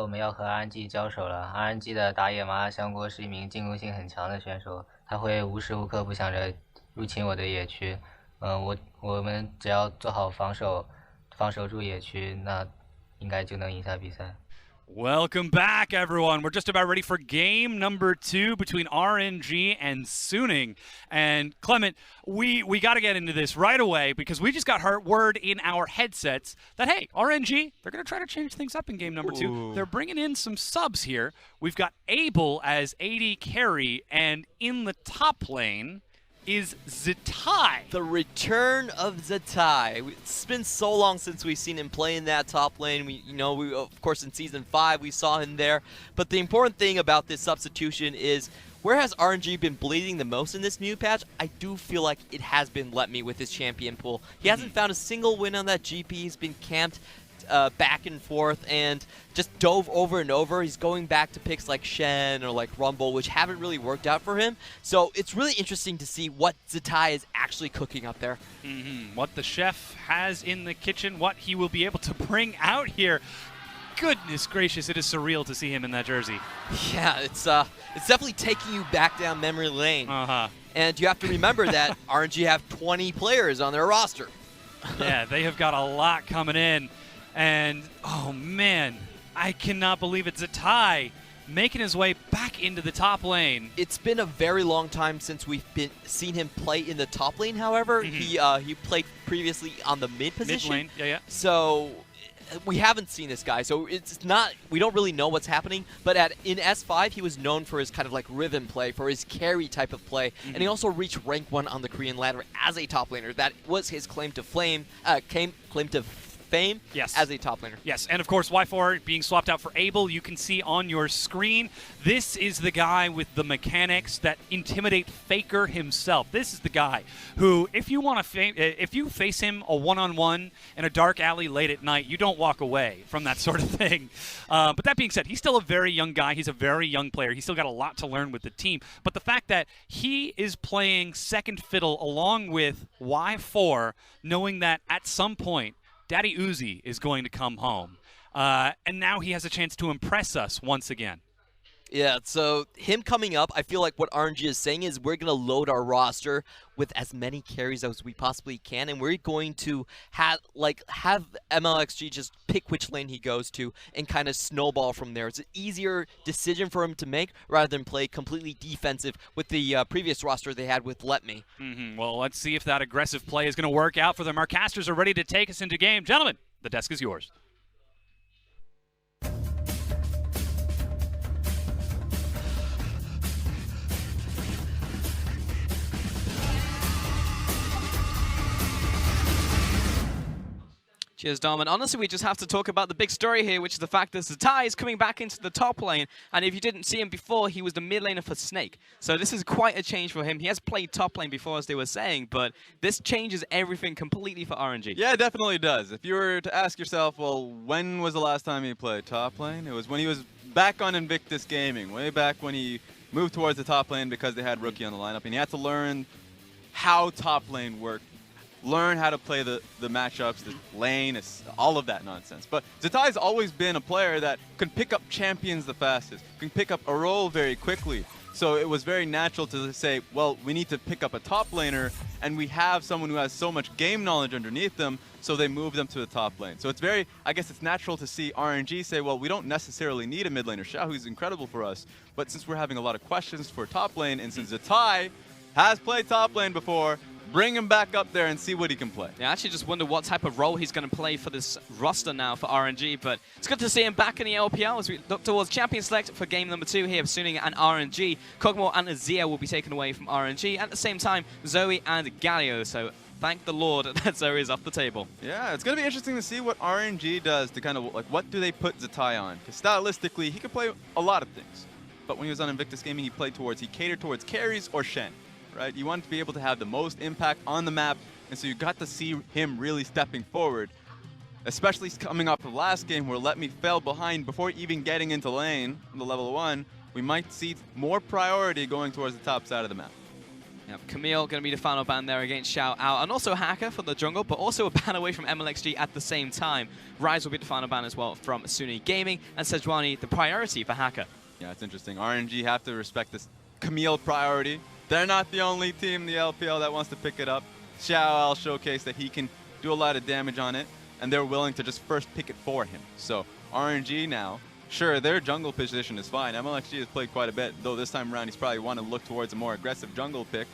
我们要和 RNG 交手了。RNG 的打野麻辣香锅是一名进攻性很强的选手，他会无时无刻不想着入侵我的野区。我们只要做好防守住野区，那应该就能赢下比赛。Welcome back, everyone. We're just about ready for game number 2 between RNG and Suning. And Clement, we got to get into this right away because we just got word in our headsets that, hey, RNG, they're going to try to change things up in game number 2. Ooh. They're bringing in some subs here. We've got Abel as AD carry, and in the top lane is Zz1tai. The return of Zz1tai. It's been so long since we've seen him play in that top lane. We of course in Season 5 we saw him there. But the important thing about this substitution is, where has RNG been bleeding the most in this new patch? I do feel like it has been Let Me with his champion pool. He hasn't found a single win on that GP. He's been camped back and forth and just dove over and over. He's going back to picks like Shen or like Rumble, which haven't really worked out for him. So it's really interesting to see what Zz1tai is actually cooking up there. What the chef has in the kitchen, what he will be able to bring out here. Goodness gracious, it is surreal to see him in that jersey. Yeah, it's definitely taking you back down memory lane. And you have to remember that RNG have 20 players on their roster. Yeah, they have got a lot coming in. And, oh man, I cannot believe it. Zz1tai making his way back into the top lane. It's been a very long time since we've seen him play in the top lane, however. He played previously on the mid position. Mid lane, yeah. So we haven't seen this guy, so it's not, we don't really know what's happening, but in S5 he was known for his kind of like rhythm play, for his carry type of play, and he also reached rank 1 on the Korean ladder as a top laner. That was his claim to fame yes. As a top laner. Yes, and of course Y4 being swapped out for Abel, you can see on your screen, this is the guy with the mechanics that intimidate FLICKR himself. This is the guy who, if you want to if you face him a one-on-one in a dark alley late at night, you don't walk away from that sort of thing. But that being said, he's still a very young guy. He's a very young player. He's still got a lot to learn with the team. But the fact that he is playing second fiddle along with Y4, knowing that at some point Daddy Uzi is going to come home. And now he has a chance to impress us once again. Yeah, so him coming up, I feel like what RNG is saying is we're going to load our roster with as many carries as we possibly can, and we're going to have Mlxg just pick which lane he goes to and kind of snowball from there. It's an easier decision for him to make rather than play completely defensive with the previous roster they had with Let Me. Well, let's see if that aggressive play is going to work out for them. Our casters are ready to take us into game. Gentlemen, the desk is yours. Cheers, Dom. And honestly, we just have to talk about the big story here, which is the fact that Zz1tai is coming back into the top lane. And if you didn't see him before, he was the mid laner for Snake. So this is quite a change for him. He has played top lane before, as they were saying, but this changes everything completely for RNG. Yeah, it definitely does. If you were to ask yourself, well, when was the last time he played top lane? It was when he was back on Invictus Gaming, way back when he moved towards the top lane because they had Rookie on the lineup, and he had to learn how top lane worked. Learn how to play the matchups, the lane, all of that nonsense. But Zz1tai's always been a player that can pick up champions the fastest, can pick up a role very quickly. So it was very natural to say, well, we need to pick up a top laner, and we have someone who has so much game knowledge underneath them, so they move them to the top lane. So it's very, I guess it's natural to see RNG say, well, we don't necessarily need a mid laner. Xiaohu's incredible for us, but since we're having a lot of questions for top lane, and since Zz1tai has played top lane before, bring him back up there and see what he can play. Yeah, I actually just wonder what type of role he's going to play for this roster now for RNG, but it's good to see him back in the LPL as we look towards champion select for game number 2 here of Suning and RNG. Kog'Maw and Azir will be taken away from RNG. At the same time, Zoe and Galio, so thank the Lord that Zoe is off the table. Yeah, it's going to be interesting to see what RNG does to kind of, like, what do they put Zz1tai on? Because stylistically, he could play a lot of things. But when he was on Invictus Gaming, he catered towards carries or Shen. Right? You want to be able to have the most impact on the map, and so you got to see him really stepping forward, especially coming off the last game where Let Me fell behind before even getting into lane on the level 1. We might see more priority going towards the top side of the map. Yep, Camille going to be the final ban there against XiaoAL, and also Hacker for the jungle, but also a ban away from Mlxg at the same time. Rise will be the final ban as well from Sunny Gaming, and Sejuani the priority for Hacker. Yeah, it's interesting. RNG have to respect this Camille priority. They're not the only team in the LPL that wants to pick it up. XiaoAL showcased that he can do a lot of damage on it, and they're willing to just first pick it for him. So RNG now, sure, their jungle position is fine. Mlxg has played quite a bit, though this time around he's probably want to look towards a more aggressive jungle pick.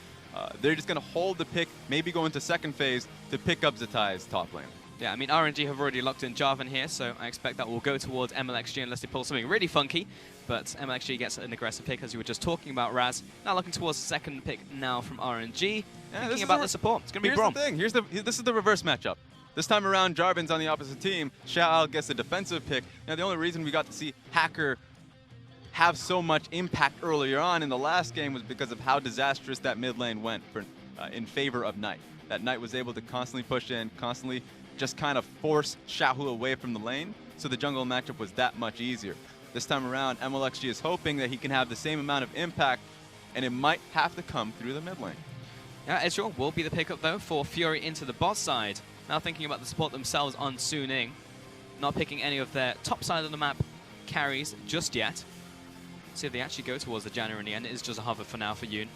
They're just going to hold the pick, maybe go into second phase to pick up Zz1tai's top lane. Yeah, I mean, RNG have already locked in Jarvan here, so I expect that will go towards Mlxg unless they pull something really funky. But Mlxg gets an aggressive pick, as you were just talking about, Raz. Now looking towards the second pick now from RNG. Yeah, thinking about the support. It's going to be Braum. Braum. This is the reverse matchup. This time around, Jarvan's on the opposite team. XiaoAL gets the defensive pick. Now, the only reason we got to see Hacker have so much impact earlier on in the last game was because of how disastrous that mid lane went in favor of Knight. That Knight was able to constantly push in, constantly just kind of force Xiaohu away from the lane, so the jungle matchup was that much easier. This time around, Mlxg is hoping that he can have the same amount of impact, and it might have to come through the mid lane. Yeah, Ezreal will be the pickup, though, for Fury into the bot side. Now thinking about the support themselves on Suning, not picking any of their top side of the map carries just yet. See if they actually go towards the Janna in the end. It is just a hover for now for Yoon.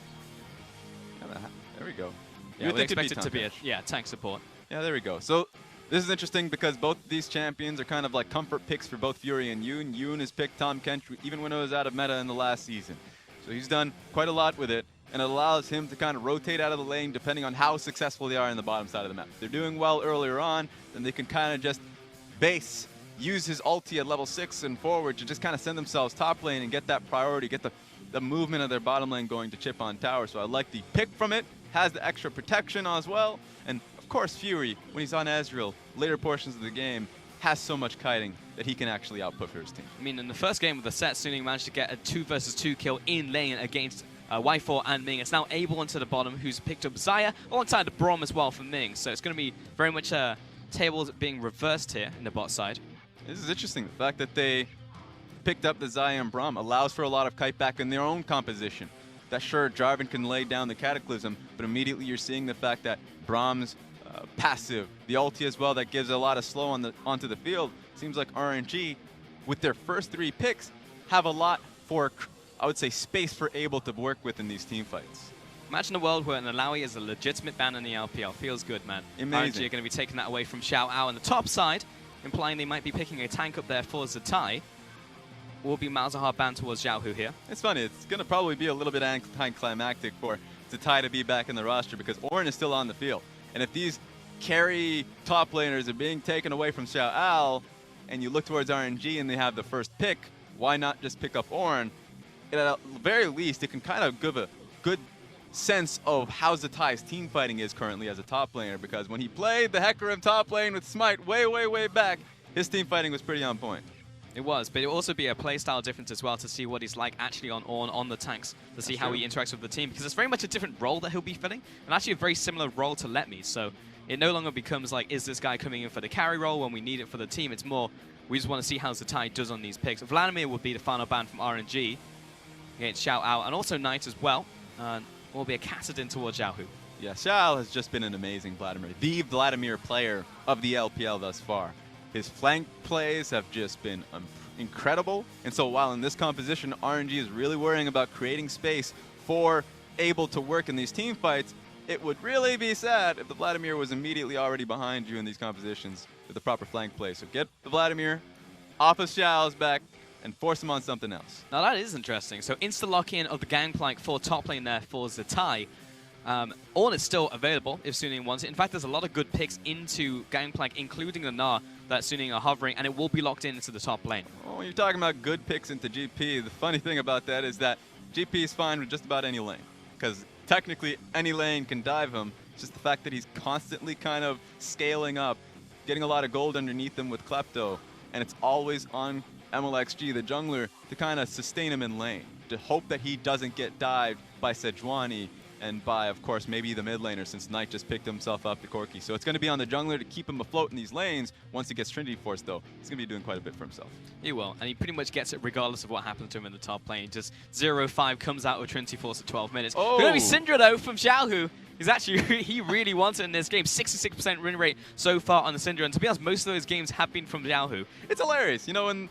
There we go. Yeah, we expect it to be a tank support. Yeah, there we go. So this is interesting because both these champions are kind of like comfort picks for both Fury and Yoon. Yoon has picked Tahm Kench even when it was out of meta in the last season. So he's done quite a lot with it, and it allows him to kind of rotate out of the lane depending on how successful they are in the bottom side of the map. If they're doing well earlier on, then they can kind of just use his ulti at level 6 and forward to just kind of send themselves top lane and get that priority, get the movement of their bottom lane going to chip on tower. So I like the pick from it, has the extra protection as well, and of course Fury, when he's on Ezreal, later portions of the game, has so much kiting that he can actually output for his team. I mean, in the first game of the set, Suning managed to get a 2 versus 2 kill in lane against Y4 and Ming. It's now Abel into the bottom, who's picked up Xayah, alongside the Braum as well for Ming. So it's going to be very much tables being reversed here in the bot side. This is interesting. The fact that they picked up the Xayah and Braum allows for a lot of kite back in their own composition. That sure, Jarvan can lay down the Cataclysm, but immediately you're seeing the fact that Braum's passive, the ulti as well, that gives a lot of slow onto the field. Seems like RNG, with their first 3 picks, have a lot for, I would say, space for Abel to work with in these team fights. Imagine a world where an Alawi is a legitimate ban in the LPL. Feels good, man. Amazing. RNG are going to be taking that away from XiaoAL on the top side, implying they might be picking a tank up there for Zz1tai. Will be Malzahar banned towards Xiaohu here. It's funny, it's going to probably be a little bit anticlimactic for Zz1tai to be back in the roster because Ornn is still on the field. And if these carry top laners are being taken away from XiaoAL, and you look towards RNG and they have the first pick, why not just pick up Ornn? And at the very least, it can kind of give a good sense of how Zz1tai's team fighting is currently as a top laner, because when he played the Hecarim top lane with Smite way back, his team fighting was pretty on point. It was, but it will also be a playstyle difference as well to see what he's like actually on Ornn, on the tanks, to see how he interacts with the team, because it's very much a different role that he'll be filling, and actually a very similar role to Let Me, so it no longer becomes like, is this guy coming in for the carry role when we need it for the team? It's more, we just want to see how Zz1tai does on these picks. Vladimir would be the final ban from RNG against XiaoAL, and also Knight as well, will be a Kassadin towards Xiaohu. Yeah, XiaoAL has just been an amazing Vladimir, the Vladimir player of the LPL thus far. His flank plays have just been incredible, and so while in this composition, RNG is really worrying about creating space for Abel to work in these team fights, it would really be sad if the Vladimir was immediately already behind you in these compositions with the proper flank play. So get the Vladimir off of XiaoAL's back and force him on something else. Now that is interesting. So insta lock-in of the Gangplank for top lane there for Zz1tai. Ornn is still available if Suning wants it. In fact, there's a lot of good picks into Gangplank, including the Gnar that Suning are hovering, and it will be locked into the top lane. Well, when you're talking about good picks into GP, the funny thing about that is that GP is fine with just about any lane, because technically any lane can dive him. It's just the fact that he's constantly kind of scaling up, getting a lot of gold underneath him with Klepto, and it's always on Mlxg, the jungler, to kind of sustain him in lane, to hope that he doesn't get dived by Sejuani and by, of course, maybe the mid laner, since Knight just picked himself up to Corki. So it's going to be on the jungler to keep him afloat in these lanes. Once he gets Trinity Force, though, he's going to be doing quite a bit for himself. He will, and he pretty much gets it regardless of what happens to him in the top lane. Just 0-5 comes out with Trinity Force at 12 minutes. Oh. Going to be Syndra, though, from Xiaohu. He's actually, he really wants it in this game. 66% win rate so far on the Syndra, and to be honest, most of those games have been from Xiaohu. It's hilarious. You know, when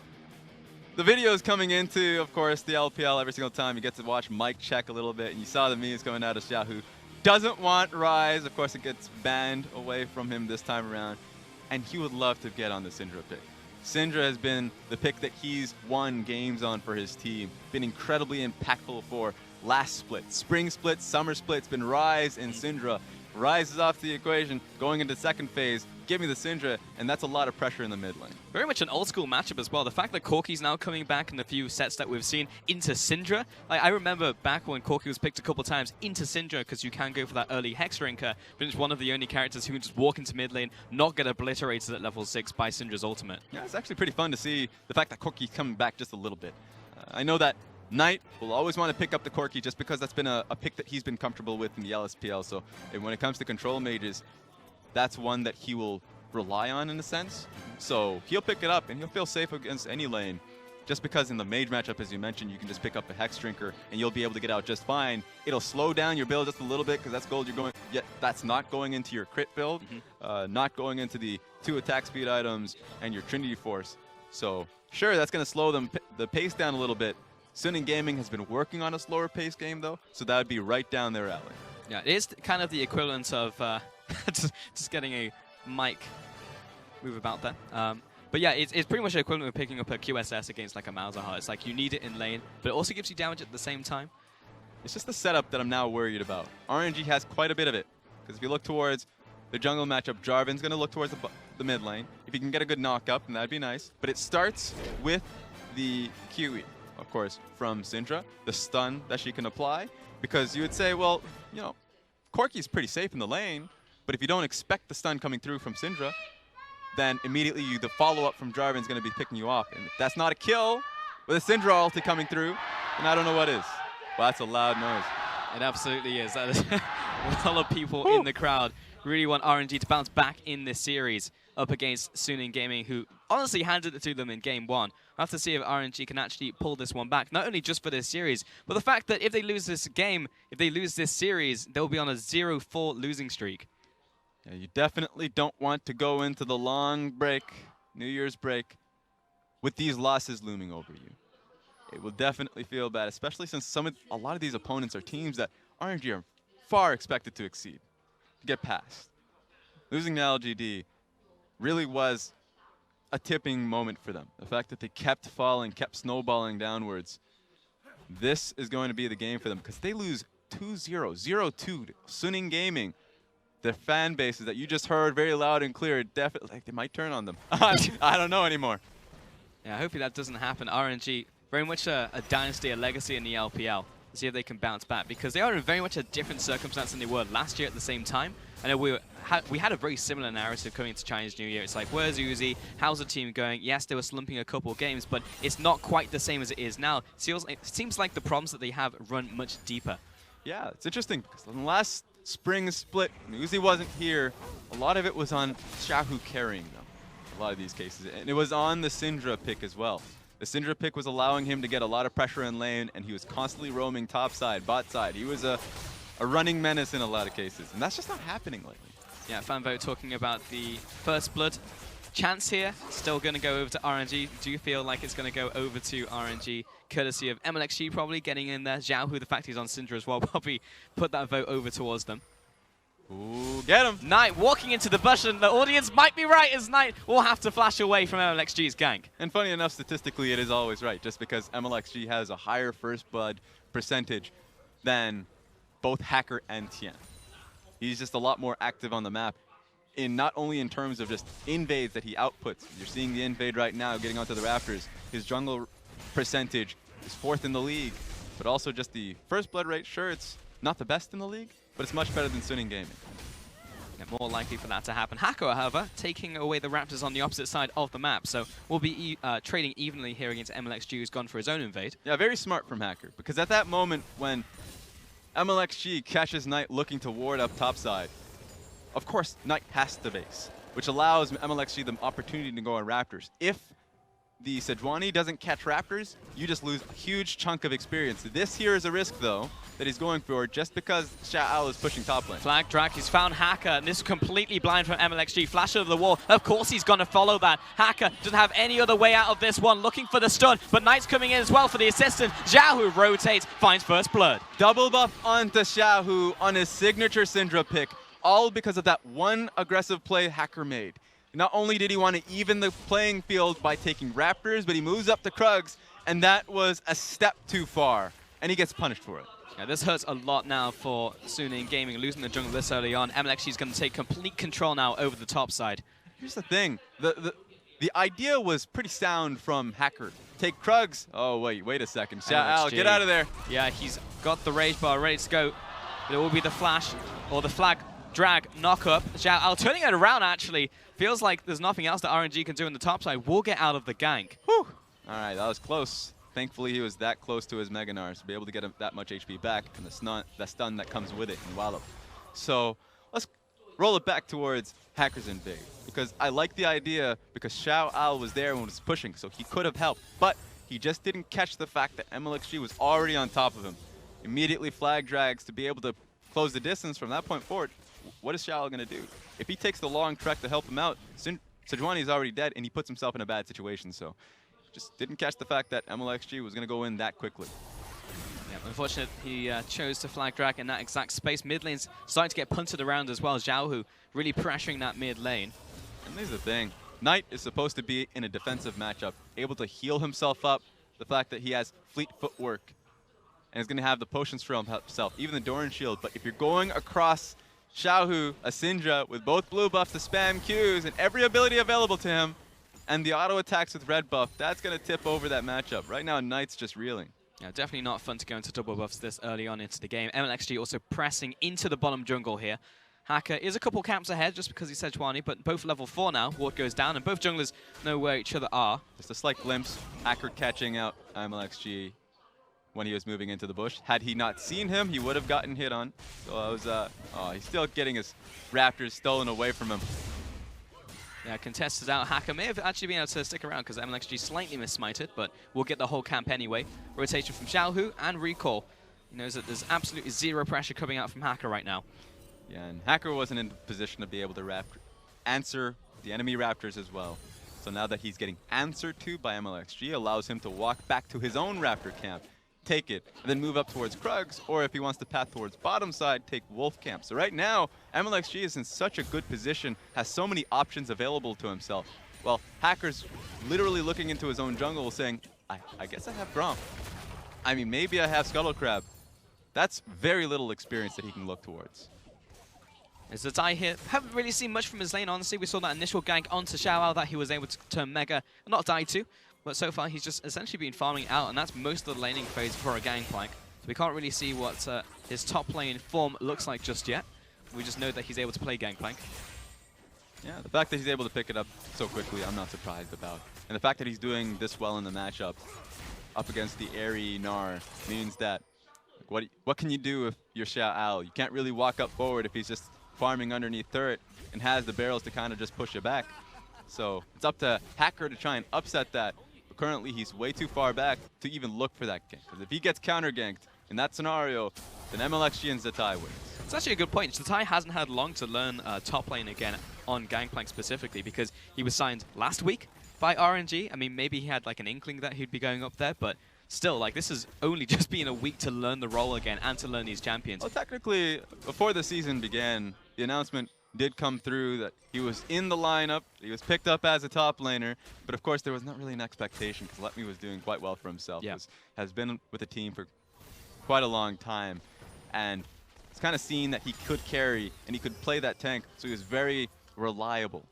the videos coming into, of course, the LPL every single time, you get to watch Mike check a little bit, and you saw the memes coming out of Xiaohu. Doesn't want Rise. Of course, it gets banned away from him this time around, and he would love to get on the Syndra pick. Syndra has been the pick that he's won games on for his team, been incredibly impactful for last split, spring split, summer split. It's been Rise and Syndra. Rise is off the equation, going into second phase. Give me the Syndra, and that's a lot of pressure in the mid lane. Very much an old school matchup as well. The fact that Corki's now coming back in the few sets that we've seen into Syndra. Like, I remember back when Corki was picked a couple times into Syndra because you can go for that early Hex Drinker, but it's one of the only characters who can just walk into mid lane, not get obliterated at level 6 by Syndra's ultimate. Yeah, it's actually pretty fun to see the fact that Corki's coming back just a little bit. I know that Knight will always want to pick up the Corki just because that's been a pick that he's been comfortable with in the LSPL. So when it comes to control mages, that's one that he will rely on in a sense. So he'll pick it up and he'll feel safe against any lane. Just because in the mage matchup, as you mentioned, you can just pick up a Hex Drinker and you'll be able to get out just fine. It'll slow down your build just a little bit because that's gold you're going. Yet that's not going into your crit build, not going into the 2 attack speed items and your Trinity Force. So sure, that's going to slow the pace down a little bit. Suning Gaming has been working on a slower pace game though, so that would be right down their alley. Yeah, it is kind of the equivalent of just getting a mic move about that. But yeah, it's pretty much the equivalent of picking up a QSS against like a Malzahar. It's like you need it in lane, but it also gives you damage at the same time. It's just the setup that I'm now worried about. RNG has quite a bit of it, because if you look towards the jungle matchup, Jarvan's going to look towards the mid lane. If he can get a good knock-up, then that'd be nice. But it starts with the QE, of course, from Syndra, the stun that she can apply, because you would say, well, you know, Corki's pretty safe in the lane, but if you don't expect the stun coming through from Syndra, then immediately the follow-up from Jarvan's going to be picking you off. And if that's not a kill, with a Syndra ulti coming through, then I don't know what is. Well, that's a loud noise. It absolutely is. That is a lot of people in the crowd really want RNG to bounce back in this series up against Suning Gaming, who honestly handed it to them in game 1. We'll have to see if RNG can actually pull this one back, not only just for this series, but the fact that if they lose this game, if they lose this series, they'll be on a 0-4 losing streak. Yeah, you definitely don't want to go into the long break, New Year's break, with these losses looming over you. It will definitely feel bad, especially since a lot of these opponents are teams that RNG are far expected to exceed, to get past. Losing to LGD really was a tipping moment for them. The fact that they kept falling, kept snowballing downwards. This is going to be the game for them, because they lose 2-0, 0-2 to Suning Gaming. Their fan bases that you just heard very loud and clear, definitely, like, they might turn on them. I don't know anymore. Yeah, hopefully that doesn't happen. RNG, very much a dynasty, a legacy in the LPL. See if they can bounce back, because they are in very much a different circumstance than they were last year at the same time. I know we had a very similar narrative coming into Chinese New Year. It's like, where's Uzi? How's the team going? Yes, they were slumping a couple of games, but it's not quite the same as it is now. It seems like the problems that they have run much deeper. Yeah, it's interesting, because in the last spring split, Uzi wasn't here. A lot of it was on Xiaohu carrying them, a lot of these cases. And it was on the Syndra pick as well. The Syndra pick was allowing him to get a lot of pressure in lane, and he was constantly roaming top side, bot side. He was a running menace in a lot of cases, and that's just not happening lately. Yeah, Fanvo talking about the first blood chance here. Still going to go over to RNG. Do you feel like it's going to go over to RNG, courtesy of Mlxg probably getting in there? Xiaohu, the fact he's on Syndra as well, probably put that vote over towards them. Ooh, get him! Knight walking into the bush, and the audience might be right as Knight will have to flash away from Mlxg's gank. And funny enough, statistically, it is always right, just because Mlxg has a higher first blood percentage than both Hacker and Tian. He's just a lot more active on the map, not only in terms of just invades that he outputs. You're seeing the invade right now, getting onto the rafters. His jungle percentage is 4th in the league, but also just the first blood rate. Sure, it's not the best in the league, but it's much better than Suning Gaming. Yeah, more likely for that to happen. Hacker, however, taking away the Raptors on the opposite side of the map, so we'll be trading evenly here against Mlxg, who's gone for his own invade. Yeah, very smart from Hacker, because at that moment when Mlxg catches Knight looking to ward up topside. Of course, Knight has to base, which allows Mlxg the opportunity to go on Raptors. If the Sejuani doesn't catch Raptors, you just lose a huge chunk of experience. This here is a risk, though, that he's going for just because XiaoAL is pushing top lane. Flag drag, he's found Hacker, and this is completely blind from Mlxg. Flash over the wall. Of course he's going to follow that. Hacker doesn't have any other way out of this one, looking for the stun, but Knight's coming in as well for the assistant. Xiaohu rotates, finds first blood. Double buff onto Xiaohu on his signature Syndra pick, all because of that one aggressive play Hacker made. Not only did he want to even the playing field by taking Raptors, but he moves up to Krugs, and that was a step too far, and he gets punished for it. Yeah, this hurts a lot now for Suning Gaming, losing the jungle this early on. Mlxg is going to take complete control now over the top side. Here's the thing. The idea was pretty sound from Hacker. Take Krugs. Oh, wait a second. XiaoAL, get out of there. Yeah, he's got the rage bar ready to go. It will be the flash or the flag drag knock up. XiaoAL turning it around, actually. Feels like there's nothing else that RNG can do in the top side. We'll get out of the gank. Whew. All right, that was close. Thankfully, he was that close to his Mega Gnar to be able to get him that much HP back and the stun that comes with it in Wallop. So let's roll it back towards Hacker's Invade, because I like the idea because XiaoAL was there when he was pushing, so he could have helped, but he just didn't catch the fact that Mlxg was already on top of him. Immediately flag drags to be able to close the distance from that point forward. What is XiaoAL going to do? If he takes the long trek to help him out, Sejuani is already dead, and he puts himself in a bad situation. So, just didn't catch the fact that Mlxg was going to go in that quickly. Yeah, unfortunately, he chose to flag drag in that exact space. Mid lane's starting to get punted around as well. Xiaohu really pressuring that mid lane. And here's the thing. Knight is supposed to be in a defensive matchup, able to heal himself up. The fact that he has fleet footwork, and is going to have the potions for himself, even the Doran shield. But if you're going across Xiaohu, a Syndra with both blue buffs to spam Qs and every ability available to him, and the auto attacks with red buff, that's going to tip over that matchup. Right now, Knight's just reeling. Yeah, definitely not fun to go into double buffs this early on into the game. Mlxg also pressing into the bottom jungle here. Hacker is a couple camps ahead just because he's Sejuani, but both level 4 now. Ward goes down, and both junglers know where each other are. Just a slight glimpse. Hacker catching out Mlxg when he was moving into the bush. Had he not seen him, he would have gotten hit on. So I was, he's still getting his Raptors stolen away from him. Yeah, contested out. Hacker may have actually been able to stick around because Mlxg slightly missmited, but we'll get the whole camp anyway. Rotation from Xiaohu and recall. He knows that there's absolutely zero pressure coming out from Hacker right now. Yeah, and Hacker wasn't in position to be able to answer the enemy Raptors as well. So now that he's getting answered to by Mlxg, allows him to walk back to his own Raptor camp, take it, and then move up towards Krugs, or if he wants to path towards bottom side, take Wolf camp. So right now, Mlxg is in such a good position, has so many options available to himself. Well, Hacker's literally looking into his own jungle saying, I guess I have Braum. I mean, maybe I have Scuttle Crab. That's very little experience that he can look towards. Zz1tai here. Haven't really seen much from his lane, honestly. We saw that initial gank onto XiaoAL that he was able to turn Mega, not die to. But so far, he's just essentially been farming out, and that's most of the laning phase for a Gangplank. So we can't really see what his top lane form looks like just yet. We just know that he's able to play Gangplank. Yeah, the fact that he's able to pick it up so quickly, I'm not surprised about. And the fact that he's doing this well in the matchup up against the airy Gnar means that what can you do if you're XiaoAL? You can't really walk up forward if he's just farming underneath turret and has the barrels to kind of just push it back. So it's up to Hacker to try and upset that. But currently, he's way too far back to even look for that gank. Because if he gets counter-ganked in that scenario, then Mlxg and Zz1tai wins. It's actually a good point. Zz1tai hasn't had long to learn top lane again on Gangplank specifically because he was signed last week by RNG. I mean, maybe he had like an inkling that he'd be going up there, but still, like, this has only just been a week to learn the role again and to learn these champions. Well, technically, before the season began, the announcement did come through that he was in the lineup, he was picked up as a top laner, but of course there was not really an expectation because Let Me was doing quite well for himself. Yeah. Has been with the team for quite a long time, and it's kind of seen that he could carry and he could play that tank, so he was very reliable.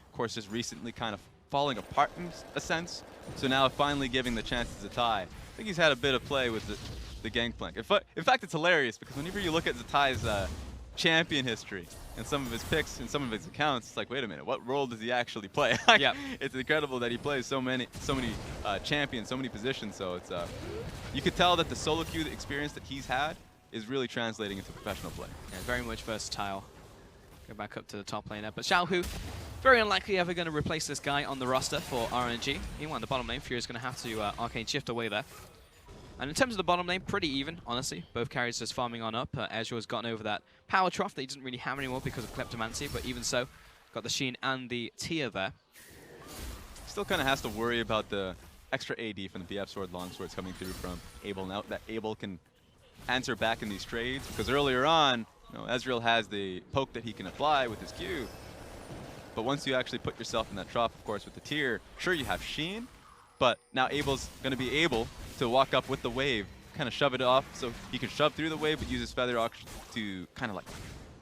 Of course, just recently kind of falling apart in a sense, so now finally giving the chance to Zz1tai. I think he's had a bit of play with the Gangplank. In fact, it's hilarious because whenever you look at Zz1tai's champion history and some of his picks and some of his accounts, it's like, wait a minute, what role does he actually play? Yeah. It's incredible that he plays so many champions, so many positions. So it's you could tell that the solo queue experience that he's had is really translating into professional play. Yeah, very much versatile. Go back up to the top lane there. But Xiaohu, very unlikely ever going to replace this guy on the roster for RNG. Meanwhile, the bottom lane, Fury is going to have to arcane shift away there. And in terms of the bottom lane, pretty even, honestly. Both carries just farming on up. Ezreal has gotten over that power trough that he doesn't really have anymore because of Kleptomancy, but even so, got the Sheen and the Tia there. Still kind of has to worry about the extra AD from the BF Sword Longswords coming through from ABLE. Now that ABLE can answer back in these trades, because earlier on, Ezreal has the poke that he can apply with his Q. But once you actually put yourself in that trough, of course, with the tier, sure, you have Sheen, but now ABLE's going to be able to walk up with the wave, kind of shove it off, so he can shove through the wave, but use his Feather Auction to kind of like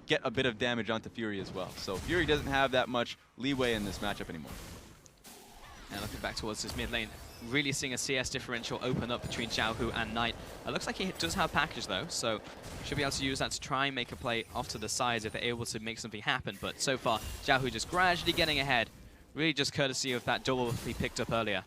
get a bit of damage onto Fury as well. So Fury doesn't have that much leeway in this matchup anymore. And looking back towards his mid lane, really seeing a CS differential open up between Xiaohu and Knight. It looks like he does have package though, so should be able to use that to try and make a play off to the sides if they're able to make something happen. But so far, Xiaohu just gradually getting ahead, really just courtesy of that double he picked up earlier.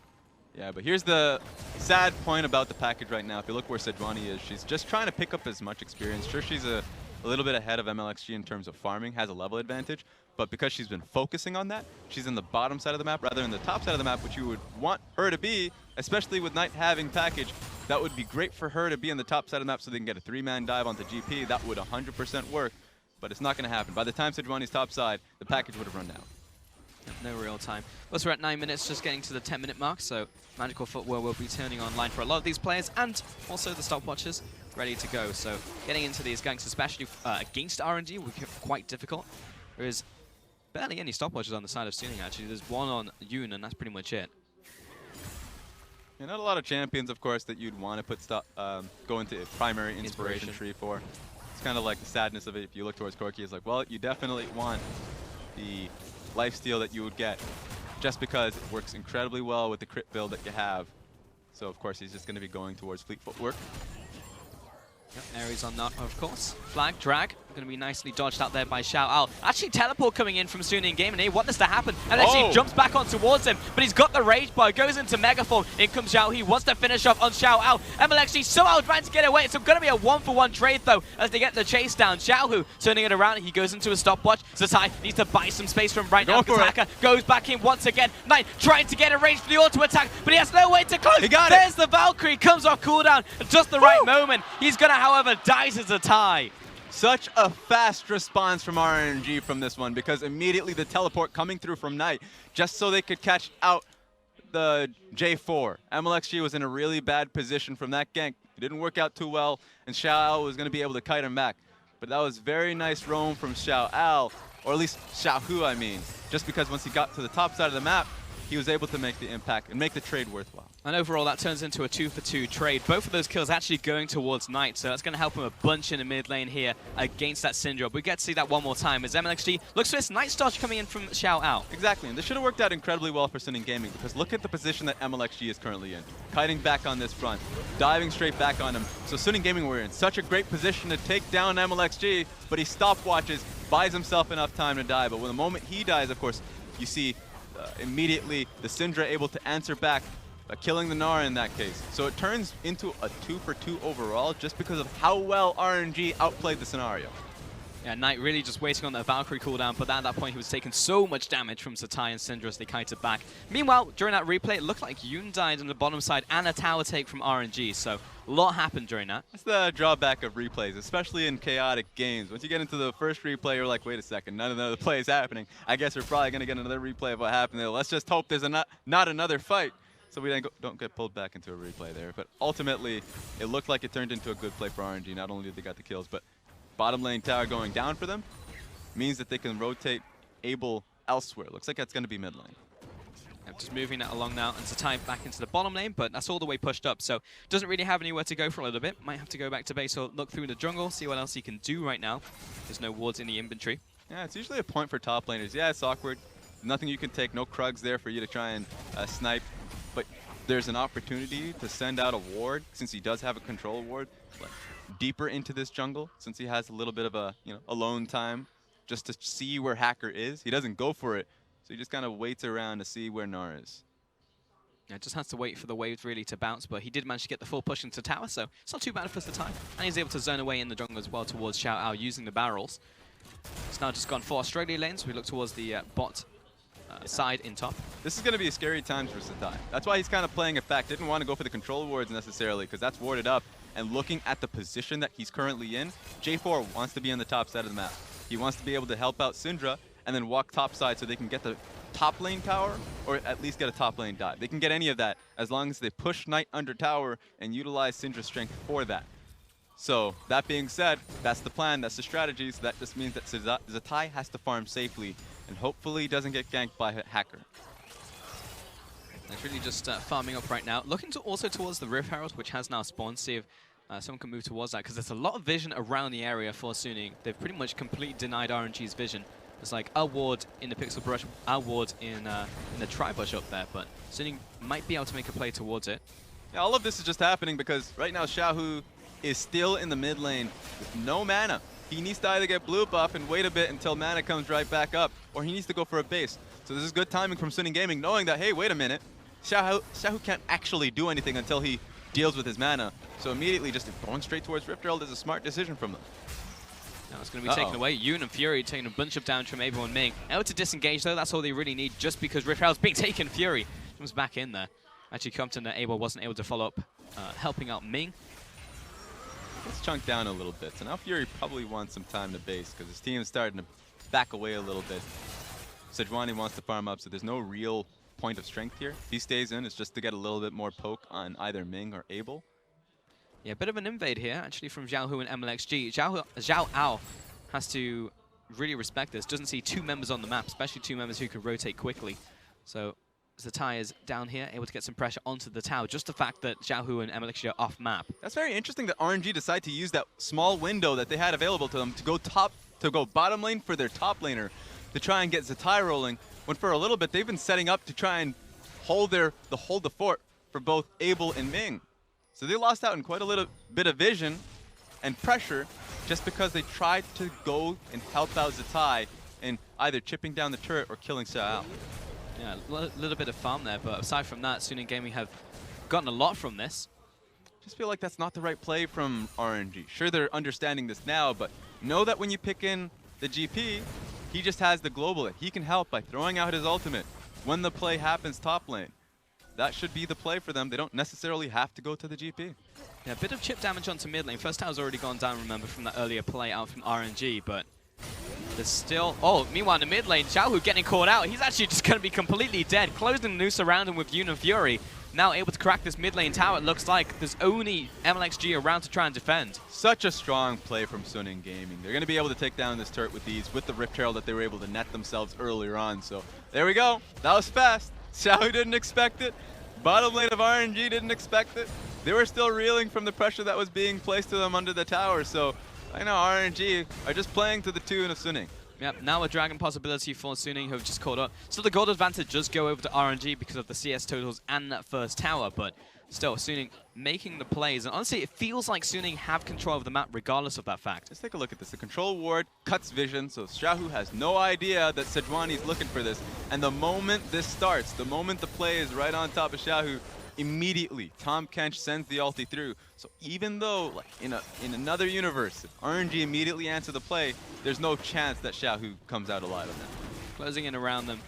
Yeah, but here's the sad point about the package right now. If you look where Sejuani is, she's just trying to pick up as much experience. Sure, she's a little bit ahead of Mlxg in terms of farming, has a level advantage, but because she's been focusing on that, she's in the bottom side of the map rather than the top side of the map, which you would want her to be, especially with Knight having package. That would be great for her to be on the top side of the map so they can get a 3-man dive onto GP. That would 100% work, but it's not going to happen. By the time Sejuani's top side, the package would have run down. No real time. Plus we're at 9 minutes, just getting to the 10-minute mark, so Magical Footwear will be turning online for a lot of these players, and also the stopwatchers ready to go. So getting into these ganks, especially against RNG, will be quite difficult. There is barely any stopwatches on the side of Suning, actually. There's one on Yoon, and that's pretty much it. Yeah, not a lot of champions, of course, that you'd want to put go into a primary inspiration tree for. It's kind of like the sadness of it. If you look towards Corki, it's like, well, you definitely want the lifesteal that you would get just because it works incredibly well with the crit build that you have. So, of course, he's just going to be going towards fleet footwork. Yep, Ares on that, of course. Flag, drag, going to be nicely dodged out there by XiaoAL. Actually, teleport coming in from Suning game, and he wants this to happen. And actually jumps back on towards him, but he's got the rage bar, goes into Megaphone. In comes Xiao. He wants to finish off on XiaoAL. Mlxg somehow trying to get away. It's going to be a 1-for-1 trade, though, as they get the chase down. Xiaohu turning it around. He goes into a stopwatch. Zz1tai needs to buy some space from right now. Attacker goes back in once again. Knight trying to get a range for the auto attack, but he has no way to close. He got There's the Valkyrie, comes off cooldown at just the right moment. He's going to, however, die to Zz1tai. Such a fast response from RNG from this one, because immediately the teleport coming through from Knight just so they could catch out the J4. Mlxg was in a really bad position from that gank. It didn't work out too well, and XiaoAL was going to be able to kite him back. But that was very nice roam from XiaoAL, or at least Xiaohu, I mean, just because once he got to the top side of the map, he was able to make the impact and make the trade worthwhile. And overall, that turns into a 2-for-2 trade. Both of those kills actually going towards Knight, so that's going to help him a bunch in the mid lane here against that Syndra. We get to see that one more time as Mlxg looks for this Knight dodge coming in from XiaoAL. Exactly, and this should have worked out incredibly well for Suning Gaming, because look at the position that Mlxg is currently in. Kiting back on this front, diving straight back on him. So Suning Gaming were in such a great position to take down Mlxg, but he stopwatches, buys himself enough time to die. But when the moment he dies, of course, you see immediately the Syndra able to answer back, killing the Gnar in that case. So it turns into a 2-for-2 overall just because of how well RNG outplayed the scenario. Yeah, Knight really just waiting on that Valkyrie cooldown, but at that point he was taking so much damage from Zz1tai and Syndra as they kited back. Meanwhile, during that replay, it looked like Yoon died on the bottom side and a tower take from RNG, so a lot happened during that. That's the drawback of replays, especially in chaotic games. Once you get into the first replay, you're like, wait a second, none of the other play is happening. I guess we're probably going to get another replay of what happened there. Let's just hope there's not another fight, so we don't get pulled back into a replay there. But ultimately, it looked like it turned into a good play for RNG. Not only did they get the kills, but bottom lane tower going down for them means that they can rotate ABLE elsewhere. Looks like that's going to be mid lane. Just moving that along now, and Zz1tai back into the bottom lane, but that's all the way pushed up, so doesn't really have anywhere to go for a little bit. Might have to go back to base or look through the jungle, see what else he can do right now. There's no wards in the inventory. Yeah, it's usually a point for top laners. Yeah, it's awkward. Nothing you can take, no Krugs there for you to try and snipe, but there's an opportunity to send out a ward, since he does have a control ward, deeper into this jungle, since he has a little bit of a alone time just to see where Hacker is. He doesn't go for it, so he just kind of waits around to see where Gnar is. Yeah, just has to wait for the waves really to bounce, but he did manage to get the full push into tower, so it's not too bad for Zz1tai. And he's able to zone away in the jungle as well towards XiaoAL using the barrels. It's now just gone for Australia lane, so we look towards the bot side in top. This is going to be a scary time for Zz1tai. That's why he's kind of playing it back. Didn't want to go for the control wards necessarily, because that's warded up. And looking at the position that he's currently in, J4 wants to be on the top side of the map. He wants to be able to help out Syndra and then walk top side so they can get the top lane power, or at least get a top lane dive. They can get any of that as long as they push Knight under tower and utilize Syndra's strength for that. So that being said, that's the plan, that's the strategy, so that just means that Zz1tai has to farm safely and hopefully doesn't get ganked by a hacker. It's really just farming up right now. Looking to also towards the Rift Herald, which has now spawned. See if someone can move towards that, because there's a lot of vision around the area for Suning. They've pretty much completely denied RNG's vision. There's like a ward in the Pixel Brush, a ward in the Tri-Bush up there, but Suning might be able to make a play towards it. Yeah, all of this is just happening because right now Xiaohu is still in the mid lane with no mana. He needs to either get blue buff and wait a bit until mana comes right back up, or he needs to go for a base. So this is good timing from Suning Gaming, knowing that, hey, wait a minute, Xiaohu can't actually do anything until he deals with his mana. So immediately just going straight towards Rift Herald is a smart decision from them. Now it's going to be taken away. Yoon and Fury taking a bunch of damage from Abel and Ming. Able to disengage though, that's all they really need, just because Rift Herald's being taken. Fury comes back in there. Actually, Compton and Abel wasn't able to follow up, helping out Ming. Let's chunk down a little bit. So now Fury probably wants some time to base because his team is starting to back away a little bit. Sejuani wants to farm up, so there's no real point of strength here. If he stays in, it's just to get a little bit more poke on either Ming or Abel. Yeah, a bit of an invade here, actually, from Xiaohu and Mlxg. XiaoAL has to really respect this. Doesn't see two members on the map, especially two members who can rotate quickly. So Zz1tai is down here, able to get some pressure onto the tower. Just the fact that Xiaohu and Mlxg are off map. That's very interesting that RNG decide to use that small window that they had available to them to go bottom lane for their top laner to try and get Zz1tai rolling. When for a little bit they've been setting up to try and hold the fort for both Abel and Ming. So they lost out in quite a little bit of vision and pressure just because they tried to go and help out Zz1tai in either chipping down the turret or killing XiaoAL. Yeah, a little bit of farm there, but aside from that, Suning Gaming have gotten a lot from this. Just feel like that's not the right play from RNG. Sure, they're understanding this now, but know that when you pick in the GP, he just has the global hit. He can help by throwing out his ultimate when the play happens top lane. That should be the play for them. They don't necessarily have to go to the GP. Yeah, a bit of chip damage onto mid lane. First tower's already gone down, remember, from that earlier play out from RNG, but there's still... Oh, meanwhile in the mid lane, Xiaohu getting caught out. He's actually just going to be completely dead. Closing the noose around him with Yoon and Fury. Now able to crack this mid lane tower. It looks like there's only Mlxg around to try and defend. Such a strong play from Suning Gaming. They're going to be able to take down this turret with ease, with the Rift Herald that they were able to net themselves earlier on. So there we go. That was fast. Xiaohu didn't expect it. Bottom lane of RNG didn't expect it. They were still reeling from the pressure that was being placed to them under the tower. So I know RNG are just playing to the tune of Suning. Yep, now a dragon possibility for Suning, who have just caught up. So the gold advantage does go over to RNG because of the CS totals and that first tower, but still, Suning making the plays. And honestly, it feels like Suning have control of the map regardless of that fact. Let's take a look at this. The control ward cuts vision, so Xiaohu has no idea that Sejuani is looking for this. And the moment this starts, the moment the play is right on top of Xiaohu, immediately Tahm Kench sends the ulti through. So even though, like in another universe, if RNG immediately answer the play, there's no chance that Xiaohu comes out alive on that. Closing in around them.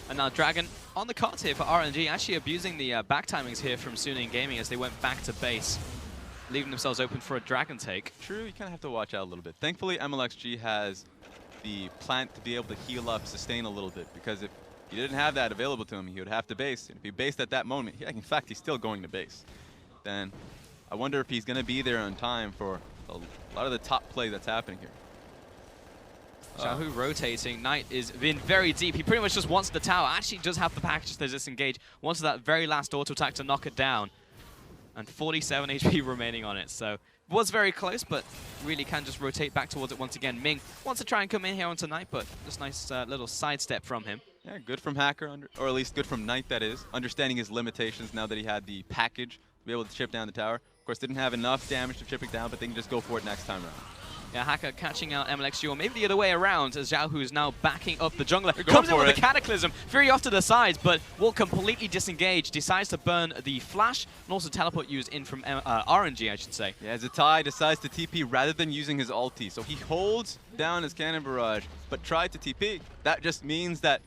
And now Dragon on the cards here for RNG, actually abusing the back timings here from Suning Gaming as they went back to base, leaving themselves open for a Dragon take. True, you kind of have to watch out a little bit. Thankfully, Mlxg has the plant to be able to heal up, sustain a little bit, because if he didn't have that available to him, he would have to base. And if he based at that moment, in fact, he's still going to base. Then I wonder if he's going to be there on time for a lot of the top play that's happening here. Xiaohu rotating. Knight is in very deep. He pretty much just wants the tower. Actually does have the package to disengage. Wants that very last auto attack to knock it down. And 47 HP remaining on it. So was very close, but really can just rotate back towards it once again. Ming wants to try and come in here onto Knight, but just nice little sidestep from him. Yeah, good from Hacker, or at least good from Knight, that is. Understanding his limitations now that he had the package to be able to chip down the tower. Of course, didn't have enough damage to chip it down, but they can just go for it next time around. Yeah, Hacker catching out Mlxg, or maybe the other way around, as Xiaohu is now backing up the jungler. Going Comes in for with it. the Cataclysm. Fury off to the sides, but will completely disengage. Decides to burn the flash, and also teleport used in from RNG, I should say. Yeah, Zz1tai decides to TP rather than using his ulti. So he holds down his cannon barrage, but tried to TP. That just means that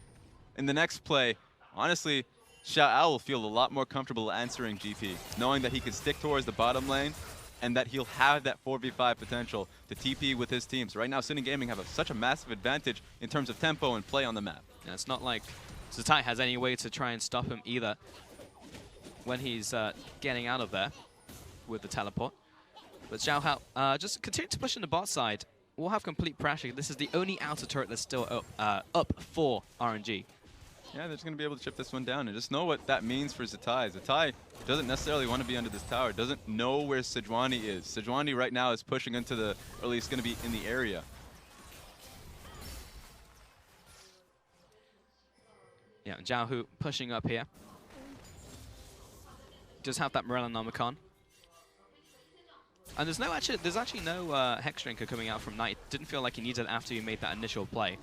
in the next play, honestly, XiaoAL will feel a lot more comfortable answering GP, knowing that he can stick towards the bottom lane and that he'll have that 4v5 potential to TP with his teams. Right now, Suning Gaming have such a massive advantage in terms of tempo and play on the map. And it's not like Zz1tai has any way to try and stop him either when he's getting out of there with the teleport. But XiaoHu just continue to push in the bot side. We'll have complete pressure. This is the only outer turret that's still up for RNG. Yeah, they're just going to be able to chip this one down, and just know what that means for Zz1tai. Zz1tai doesn't necessarily want to be under this tower, doesn't know where Sejuani is. Sejuani right now is pushing into the, or at least going to be in the area. Yeah, Xiaohu pushing up here. Does have that Morello Nomicon. And there's actually no Hexdrinker coming out from Knight. Didn't feel like he needed it after he made that initial play.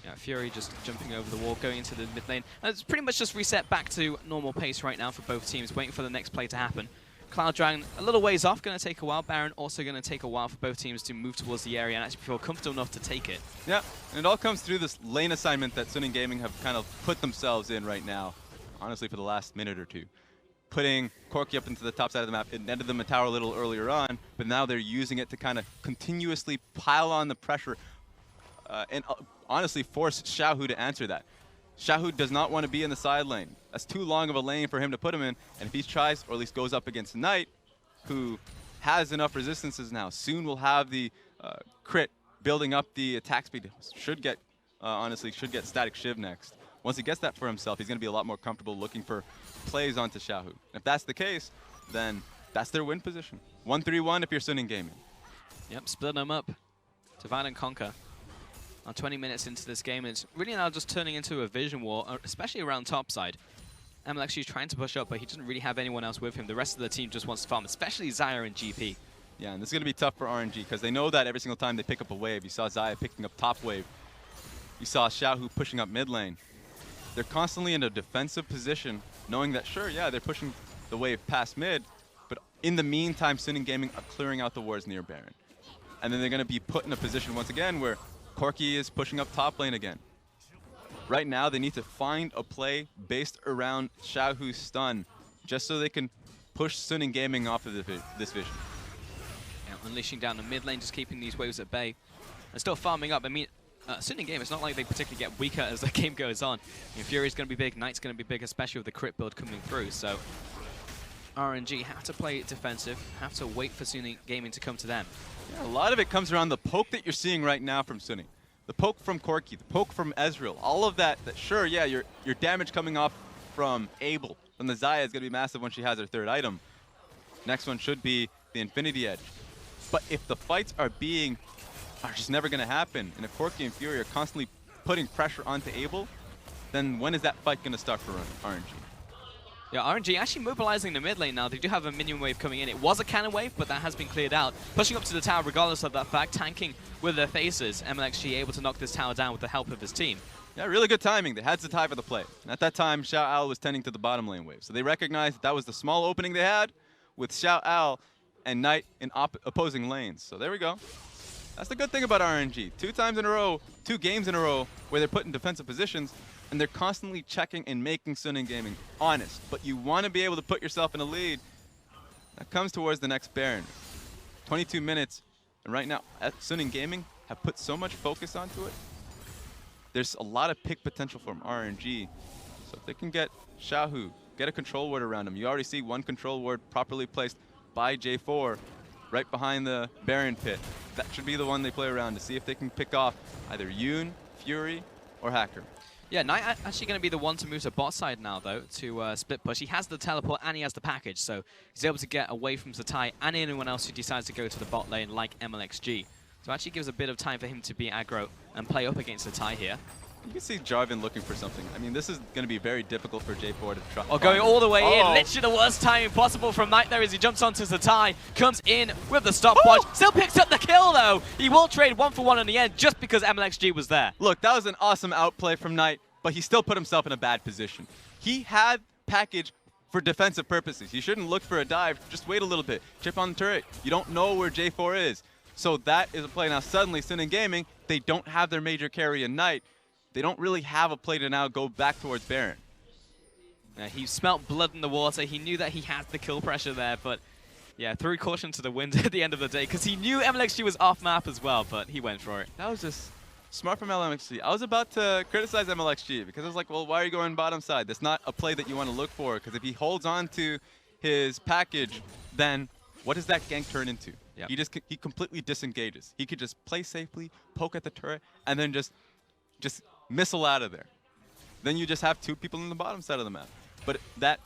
Yeah, Fury just jumping over the wall, going into the mid lane. And it's pretty much just reset back to normal pace right now for both teams, waiting for the next play to happen. Cloud Dragon a little ways off, going to take a while. Baron also going to take a while for both teams to move towards the area and actually feel comfortable enough to take it. Yeah, and it all comes through this lane assignment that Suning Gaming have kind of put themselves in right now, honestly, for the last minute or two. Putting Corki up into the top side of the map, it netted them a tower a little earlier on, but now they're using it to kind of continuously pile on the pressure and honestly force Xiaohu to answer that. Xiaohu does not want to be in the side lane. That's too long of a lane for him to put him in, and if he tries, or at least goes up against Knight, who has enough resistances now, soon will have the crit building up the attack speed. Should get, honestly, should get Static Shiv next. Once he gets that for himself, he's going to be a lot more comfortable looking for plays onto Xiaohu. If that's the case, then that's their win position. 1-3-1 if you're Suning Gaming. Yep, split them up. Divide and conquer. Now 20 minutes into this game, it's really now just turning into a vision war, especially around top side. Mlxg is trying to push up, but he doesn't really have anyone else with him. The rest of the team just wants to farm, especially Xayah and GP. Yeah, and this is going to be tough for RNG because they know that every single time they pick up a wave, you saw Xayah picking up top wave. You saw Xiaohu pushing up mid lane. They're constantly in a defensive position, knowing that, sure, yeah, they're pushing the wave past mid, but in the meantime, Suning Gaming are clearing out the wards near Baron. And then they're going to be put in a position once again where Corki is pushing up top lane again. Right now, they need to find a play based around Xiaohu's stun, just so they can push Suning Gaming off of this vision. Yeah, unleashing down the mid lane, just keeping these waves at bay. And still farming up. I mean, Suning Game, it's not like they particularly get weaker as the game goes on. Fury's going to be big, Knight's going to be big, especially with the crit build coming through. So RNG have to play defensive, have to wait for Suning Gaming to come to them. Yeah, a lot of it comes around the poke that you're seeing right now from Suning. The poke from Corki, the poke from Ezreal, all of that, sure, yeah, your damage coming off from Abel, from the Xayah is going to be massive when she has her third item. Next one should be the Infinity Edge. But if the fights are just never going to happen, and if Corki and Fury are constantly putting pressure onto Abel, then when is that fight going to start for RNG? Yeah, RNG actually mobilizing the mid lane now. They do have a minion wave coming in. It was a cannon wave, but that has been cleared out. Pushing up to the tower regardless of that fact, tanking with their faces. Mlxg able to knock this tower down with the help of his team. Yeah, really good timing. They had Zz1tai for the play. And at that time, XiaoAL was tending to the bottom lane wave. So they recognized that was the small opening they had with XiaoAL and Knight in opposing lanes. So there we go. That's the good thing about RNG. 2 games in a row where they're put in defensive positions, and they're constantly checking and making Suning Gaming honest. But you want to be able to put yourself in a lead. That comes towards the next Baron. 22 minutes, and right now, Suning Gaming have put so much focus onto it. There's a lot of pick potential from RNG. So if they can get Xiaohu, get a control ward around him. You already see one control ward properly placed by J4 right behind the Baron pit. That should be the one they play around to see if they can pick off either Yoon, Fury, or Hacker. Yeah, Knight actually going to be the one to move to bot side now, though, to split push. He has the teleport and he has the package, so he's able to get away from Zz1tai and anyone else who decides to go to the bot lane, like Mlxg. So actually gives a bit of time for him to be aggro and play up against Zz1tai here. You can see Jarvan looking for something. I mean, this is going to be very difficult for J4 to try. Oh, going all the way in. Literally the worst timing possible from Knight there as he jumps onto Zz1tai, comes in with the stopwatch, still picks up the kill though. He will trade 1-for-1 in the end just because Mlxg was there. Look, that was an awesome outplay from Knight, but he still put himself in a bad position. He had package for defensive purposes. He shouldn't look for a dive. Just wait a little bit. Chip on the turret. You don't know where J4 is. So that is a play. Now suddenly, Sin Gaming, they don't have their major carry in Knight. They don't really have a play to now go back towards Baron. He smelt blood in the water. He knew that he had the kill pressure there, but yeah, threw caution to the wind at the end of the day because he knew Mlxg was off map as well, but he went for it. That was just smart from Mlxg. I was about to criticize Mlxg because I was like, well, why are you going bottom side? That's not a play that you want to look for, because if he holds on to his package, then what does that gank turn into? Yep. He completely disengages. He could just play safely, poke at the turret, and then just missile out of there. Then you just have two people on the bottom side of the map. But that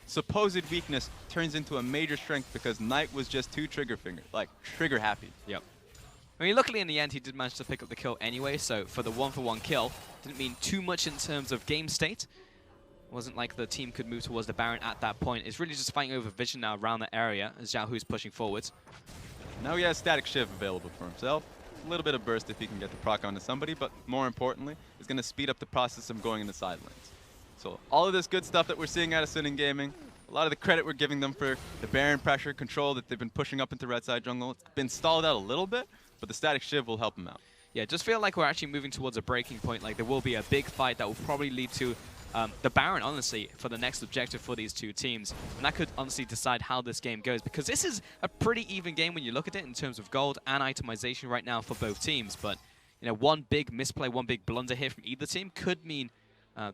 supposed weakness turns into a major strength because Knight was just too trigger happy. Yep. I mean, luckily in the end, he did manage to pick up the kill anyway, so for the 1-for-1 kill, didn't mean too much in terms of game state. It wasn't like the team could move towards the Baron at that point. It's really just fighting over vision now around the area as Xiaohu's pushing forwards. Now he has Static Shiv available for himself. A little bit of burst if he can get the proc onto somebody, but more importantly, it's going to speed up the process of going into side lanes. So all of this good stuff that we're seeing out of Sin Gaming, a lot of the credit we're giving them for the Baron pressure control that they've been pushing up into red side jungle. It's been stalled out a little bit, but the Static Shiv will help them out. Yeah, just feel like we're actually moving towards a breaking point. Like there will be a big fight that will probably lead to the Baron, honestly, for the next objective for these two teams. And that could honestly decide how this game goes, because this is a pretty even game when you look at it in terms of gold and itemization right now for both teams. But, you know, one big misplay, one big blunder here from either team could mean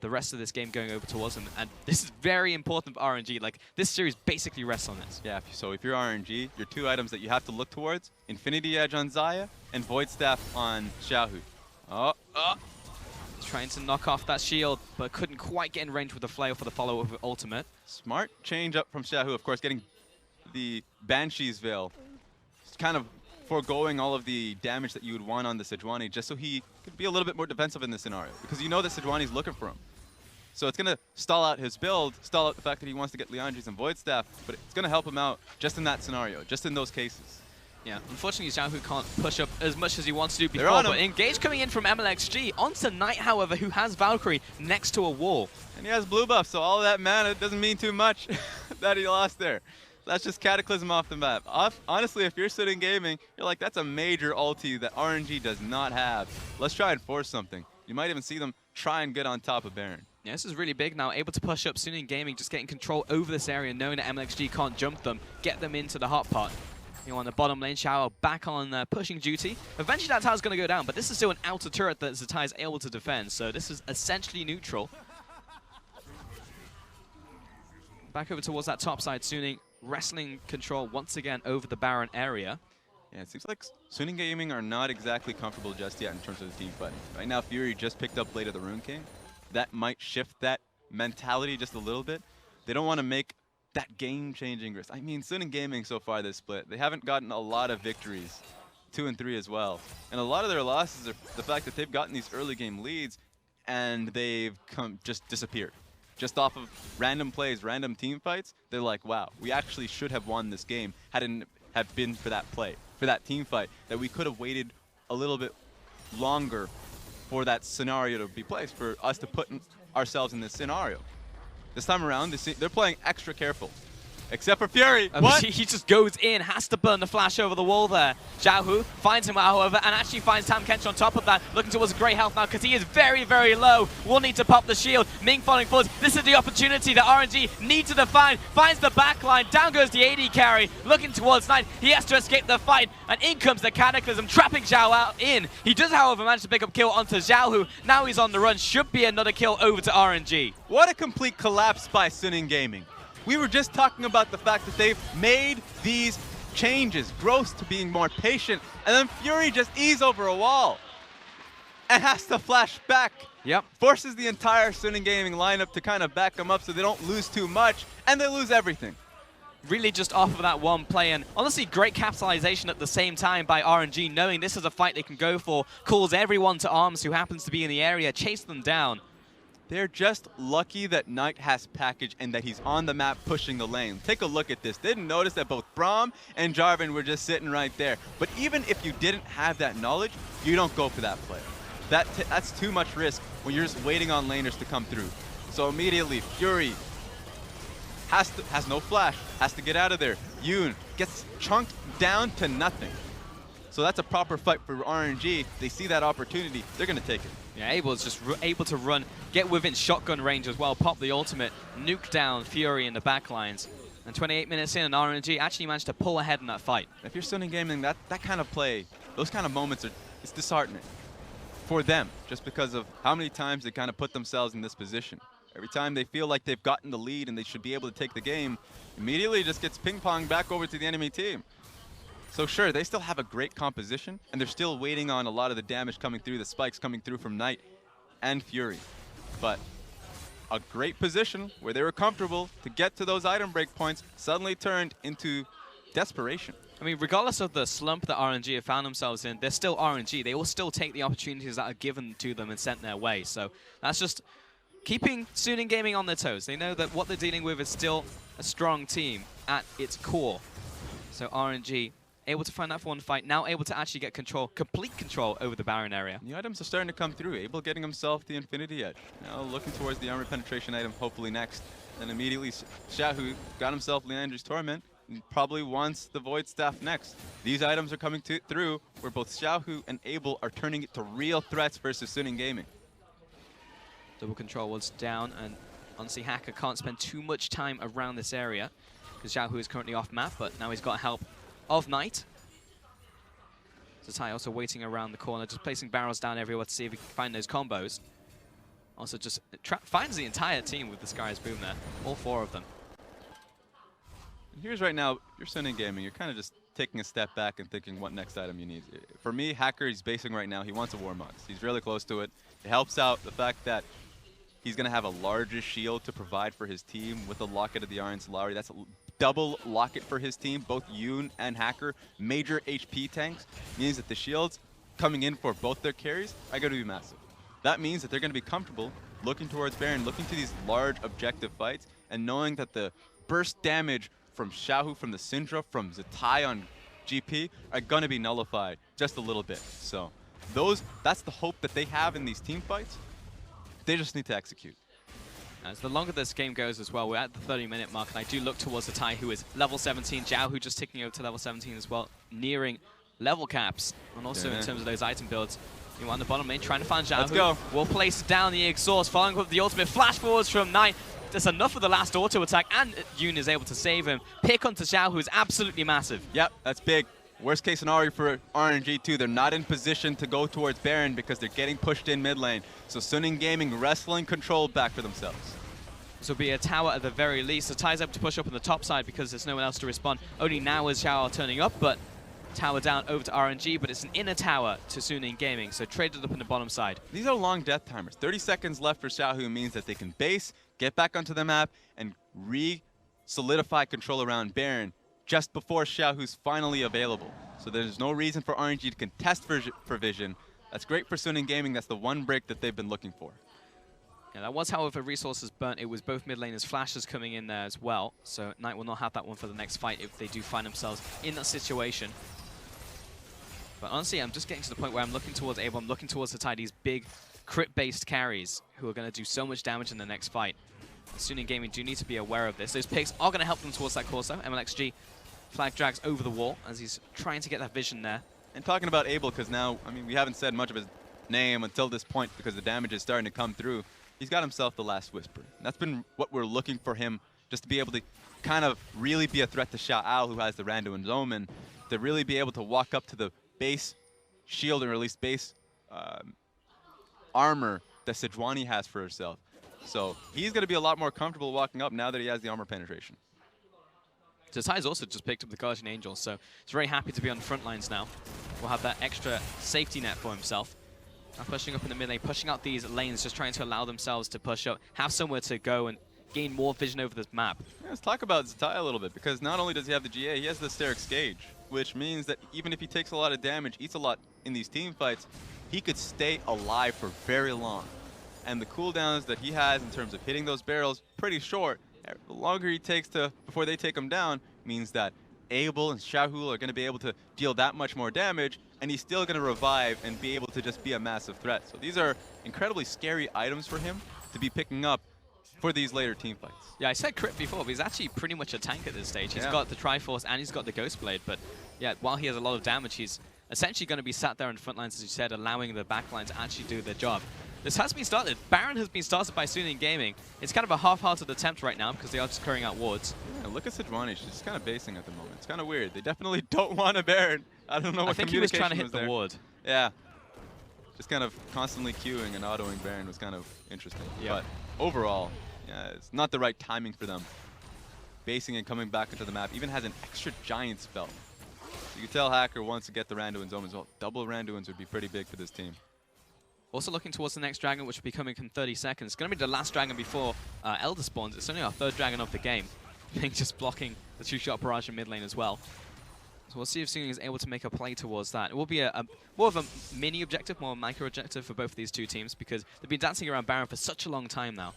the rest of this game going over towards them. And this is very important for RNG. Like, this series basically rests on this. Yeah, so if you're RNG, your two items that you have to look towards, Infinity Edge on Xayah and Void Staff on Xiaohu. Trying to knock off that shield, but couldn't quite get in range with the flail for the follow-up with ultimate. Smart change up from Xiaohu, of course, getting the Banshee's Veil. Just kind of foregoing all of the damage that you would want on the Sejuani just so he could be a little bit more defensive in this scenario, because you know that Sejuani's looking for him. So it's going to stall out his build, stall out the fact that he wants to get Liandry's and Void Staff, but it's going to help him out just in that scenario, just in those cases. Yeah, unfortunately, Xiaohu can't push up as much as he wants to do before, but engage coming in from Mlxg onto Knight, however, who has Valkyrie next to a wall. And he has blue buff, so all of that mana doesn't mean too much that he lost there. That's just Cataclysm off the map. Honestly, if you're sitting gaming, you're like, that's a major ulti that RNG does not have. Let's try and force something. You might even see them try and get on top of Baron. Yeah, this is really big now, able to push up soon in gaming, just getting control over this area, knowing that Mlxg can't jump them, get them into the hot pot. You know, on the bottom lane, Xiaohu back on pushing duty. Eventually that tower's going to go down, but this is still an outer turret that Zz1tai is able to defend, so this is essentially neutral. Back over towards that top side, Suning wrestling control once again over the Baron area. Yeah, it seems like Suning Gaming are not exactly comfortable just yet in terms of the team fighting. Right now, Fury just picked up Blade of the Rune King. That might shift that mentality just a little bit. They don't want to make that game-changing risk. I mean, Suning Gaming so far this split, they haven't gotten a lot of victories, 2 and 3 as well. And a lot of their losses are the fact that they've gotten these early game leads and they've just disappeared. Just off of random plays, random team fights, they're like, wow, we actually should have won this game had it have been for that play, for that team fight, that we could have waited a little bit longer for that scenario to be placed, for us to put ourselves in this scenario. This time around, they're playing extra careful. Except for Fury. What? He just goes in, has to burn the flash over the wall there. Xiaohu finds him, however, and actually finds Tahm Kench on top of that, looking towards great health now because he is very, very low. Will need to pop the shield. Ming falling forwards. This is the opportunity that RNG need to define. Finds the backline. Down goes the AD carry. Looking towards Knight. He has to escape the fight. And in comes the Cataclysm, trapping XiaoAL in. He does, however, manage to pick up kill onto Xiaohu. Now he's on the run. Should be another kill over to RNG. What a complete collapse by Suning Gaming. We were just talking about the fact that they've made these changes, growth to being more patient, and then Fury just ease over a wall and has to flash back. Yep. Forces the entire Suning Gaming lineup to kind of back them up so they don't lose too much, and they lose everything. really just off of that one play, and honestly great capitalization at the same time by RNG, knowing this is a fight they can go for, calls everyone to arms who happens to be in the area, chase them down. They're just lucky that Knight has package and that he's on the map pushing the lane. Take a look at this. Didn't notice that both Braum and Jarvan were just sitting right there. But even if you didn't have that knowledge, you don't go for that play. That's too much risk when you're just waiting on laners to come through. So immediately, Fury has no flash, has to get out of there. Yoon gets chunked down to nothing. So that's a proper fight for RNG. They see that opportunity, they're going to take it. Yeah, Abel's just able to run, get within shotgun range as well, pop the ultimate, nuke down Fury in the backlines. And 28 minutes in, and RNG actually managed to pull ahead in that fight. If you're Sunny Gaming, that kind of play, those kind of moments, it's disheartening for them, just because of how many times they kind of put themselves in this position. Every time they feel like they've gotten the lead and they should be able to take the game, immediately it just gets ping-ponged back over to the enemy team. So sure, they still have a great composition, and they're still waiting on a lot of the damage coming through, the spikes coming through from Knight and Fury. But a great position where they were comfortable to get to those item break points suddenly turned into desperation. I mean, regardless of the slump that RNG have found themselves in, they're still RNG. They will still take the opportunities that are given to them and sent their way. So that's just keeping Suning Gaming on their toes. They know that what they're dealing with is still a strong team at its core. So RNG able to find that for one fight, now able to actually get control, complete control over the Baron area. The items are starting to come through. Abel getting himself the Infinity Edge. Now looking towards the armor penetration item, hopefully next. And immediately Xiaohu got himself Leandri's Torment and probably wants the Void Staff next. These items are coming through where both Xiaohu and Abel are turning it to real threats versus Suning Gaming. Double control was down, and honestly Hacker can't spend too much time around this area because Xiaohu is currently off map, but now he's got help of Knight. Zz1tai also waiting around the corner, just placing barrels down everywhere to see if he can find those combos. Also just finds the entire team with the Sky's Boom there, all four of them. And here's right now, you're Suning Gaming, you're kind of just taking a step back and thinking what next item you need. For me, Hacker, he's basing right now, he wants a Warmox. He's really close to it. It helps out the fact that he's going to have a larger shield to provide for his team with the Locket of the Iron Solari. That's a double Locket for his team. Both Yoon and Hacker, major HP tanks, means that the shields coming in for both their carries are going to be massive. That means that they're going to be comfortable looking towards Baron, looking to these large objective fights, and knowing that the burst damage from Xiaohu, from the Syndra, from Zz1tai on GP are going to be nullified just a little bit. So that's the hope that they have in these team fights. They just need to execute. As the longer this game goes as well, we're at the 30-minute mark, and I do look towards Zz1tai, who is level 17, Xiaohu just ticking over to level 17 as well, nearing level caps, and also in terms of those item builds. You on the bottom lane, trying to find Xiaohu. Let's go. Will place down the exhaust, following up the ultimate flash forwards from Knight. That's enough of the last auto attack, and Yoon is able to save him. Pick onto Xiaohu is absolutely massive. Yep, that's big. Worst case scenario for RNG too, they're not in position to go towards Baron because they're getting pushed in mid lane. So Suning Gaming wrestling control back for themselves. This will be a tower at the very least. So Zz1tai's able to push up on the top side because there's no one else to respond. Only now is XiaoAL turning up, but tower down over to RNG, but it's an inner tower to Suning Gaming, so traded up in the bottom side. These are long death timers. 30 seconds left for Xiaohu means that they can base, get back onto the map, and re-solidify control around Baron just before Xiaohu's finally available. So there's no reason for RNG to contest for vision. That's great for Suning Gaming. That's the one break that they've been looking for. Yeah, that was, however, resources burnt. It was both mid laners' flashes coming in there as well. So Knight will not have that one for the next fight if they do find themselves in that situation. But honestly, I'm just getting to the point where I'm looking towards Abel. I'm looking towards Zz1tai, these big crit-based carries who are going to do so much damage in the next fight. Suning Gaming do need to be aware of this. Those picks are going to help them towards that course, though. Mlxg flag drags over the wall as he's trying to get that vision there. And talking about Abel, because now, I mean, we haven't said much of his name until this point because the damage is starting to come through. He's got himself the Last Whisper. And that's been what we're looking for him, just to be able to kind of really be a threat to XiaoAL, who has the Rando and Omen, to really be able to walk up to the base shield and release base armor that Sejuani has for herself. So he's going to be a lot more comfortable walking up now that he has the armor penetration. Zz1tai's also just picked up the Guardian Angel, so he's very happy to be on the front lines now. Will have that extra safety net for himself. Now pushing up in the mid lane, pushing out these lanes, just trying to allow themselves to push up, have somewhere to go and gain more vision over this map. Yeah, let's talk about Zz1tai a little bit, because not only does he have the GA, he has the Steric Gauge, which means that even if he takes a lot of damage, eats a lot in these team fights, he could stay alive for very long. And the cooldowns that he has in terms of hitting those barrels, pretty short. The longer he takes before they take him down means that ABLE and Xiaohu are going to be able to deal that much more damage, and he's still going to revive and be able to just be a massive threat. So these are incredibly scary items for him to be picking up for these later team fights. Yeah, I said crit before, but he's actually pretty much a tank at this stage. He's got the Triforce and he's got the Ghost Blade, but yeah, while he has a lot of damage, he's essentially going to be sat there in front lines, as you said, allowing the back line to actually do their job. This has been started. Baron has been started by Suning Gaming. It's kind of a half-hearted attempt right now because they are just clearing out wards. Yeah, look at Sejuani. She's just kind of basing at the moment. It's kind of weird. They definitely don't want a Baron. I don't know what I think he was trying to hit the there. ward. Yeah. Just kind of constantly queuing and autoing Baron was kind of interesting. Yeah. But overall, yeah, it's not the right timing for them. Basing and coming back into the map. Even has an extra giant spell. You can tell Hacker wants to get the Randuin Zone as well. Double Randuins would be pretty big for this team. Also looking towards the next dragon, which will be coming in 30 seconds. It's going to be the last dragon before Elder spawns. It's only our third dragon of the game. Ming just blocking the two-shot barrage in mid lane as well. So we'll see if Suning is able to make a play towards that. It will be more of a mini objective, more micro objective for both of these two teams because they've been dancing around Baron for such a long time now.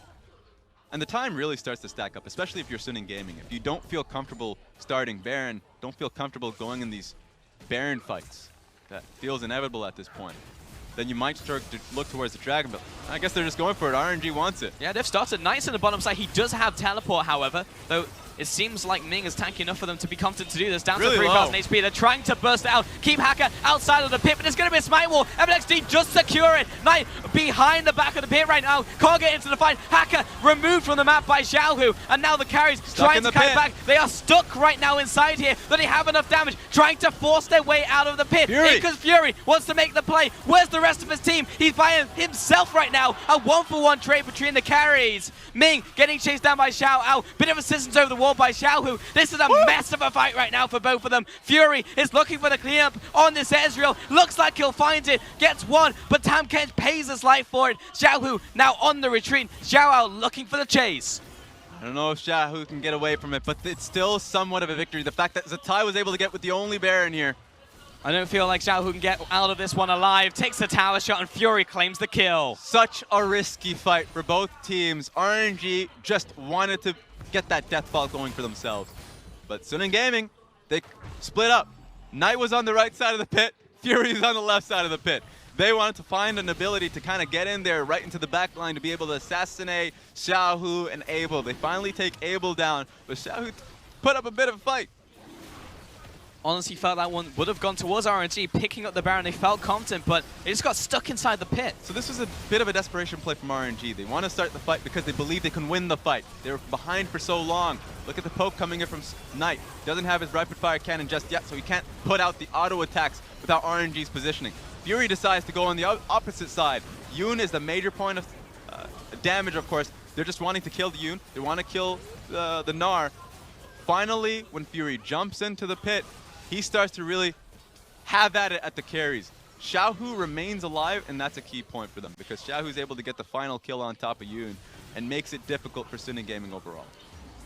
And the time really starts to stack up, especially if you're Suning Gaming. If you don't feel comfortable starting Baron, don't feel comfortable going in these Baron fights, that feels inevitable at this point, then you might start to look towards the dragon, but I guess they're just going for it. RNG wants it. Yeah, they've started nice on the bottom side. He does have teleport, however, though it seems like Ming is tanky enough for them to be confident to do this. Down really to 3,000 HP. They're trying to burst out. Keep Hacker outside of the pit, but there's going to be a smite wall. Mlxg just secure it. Knight behind the back of the pit right now. Can't get into the fight. Hacker removed from the map by Xiaohu, and now the carries trying to come back. They are stuck right now inside here. They have enough damage, trying to force their way out of the pit. Because Fury wants to make the play. Where's the rest of his team? He's by himself right now. A 1-for-1 trade between the carries. Ming getting chased down by XiaoAL. Bit of assistance over the wall by Xiaohu. This is a mess of a fight right now for both of them. Fury is looking for the cleanup on this Ezreal. Looks like he'll find it. Gets one, but Tahm Kench pays his life for it. Xiaohu now on the retreat. XiaoAL looking for the chase. I don't know if Xiaohu can get away from it, but it's still somewhat of a victory. The fact that Zz1tai was able to get with the only Baron here. I don't feel like Xiaohu can get out of this one alive. Takes the tower shot and Fury claims the kill. Such a risky fight for both teams. RNG just wanted to get that deathfall going for themselves. But Suning Gaming, they split up. Knight was on the right side of the pit. Fury is on the left side of the pit. They wanted to find an ability to kind of get in there right into the back line to be able to assassinate Xiaohu and ABLE. They finally take ABLE down, but Xiaohu put up a bit of a fight. Honestly felt that one would have gone towards RNG, picking up the Baron. They felt confident, but they just got stuck inside the pit. So this was a bit of a desperation play from RNG. They want to start the fight because they believe they can win the fight. They were behind for so long. Look at the poke coming in from Knight. Doesn't have his rapid fire cannon just yet, so he can't put out the auto attacks without RNG's positioning. Fury decides to go on the opposite side. Yoon is the major point of damage, of course. They're just wanting to kill the Yoon. They want to kill the Gnar. Finally, when Fury jumps into the pit, he starts to really have at it at the carries. Xiaohu remains alive, and that's a key point for them because Xiaohu is able to get the final kill on top of Yoon and makes it difficult for Suning Gaming overall.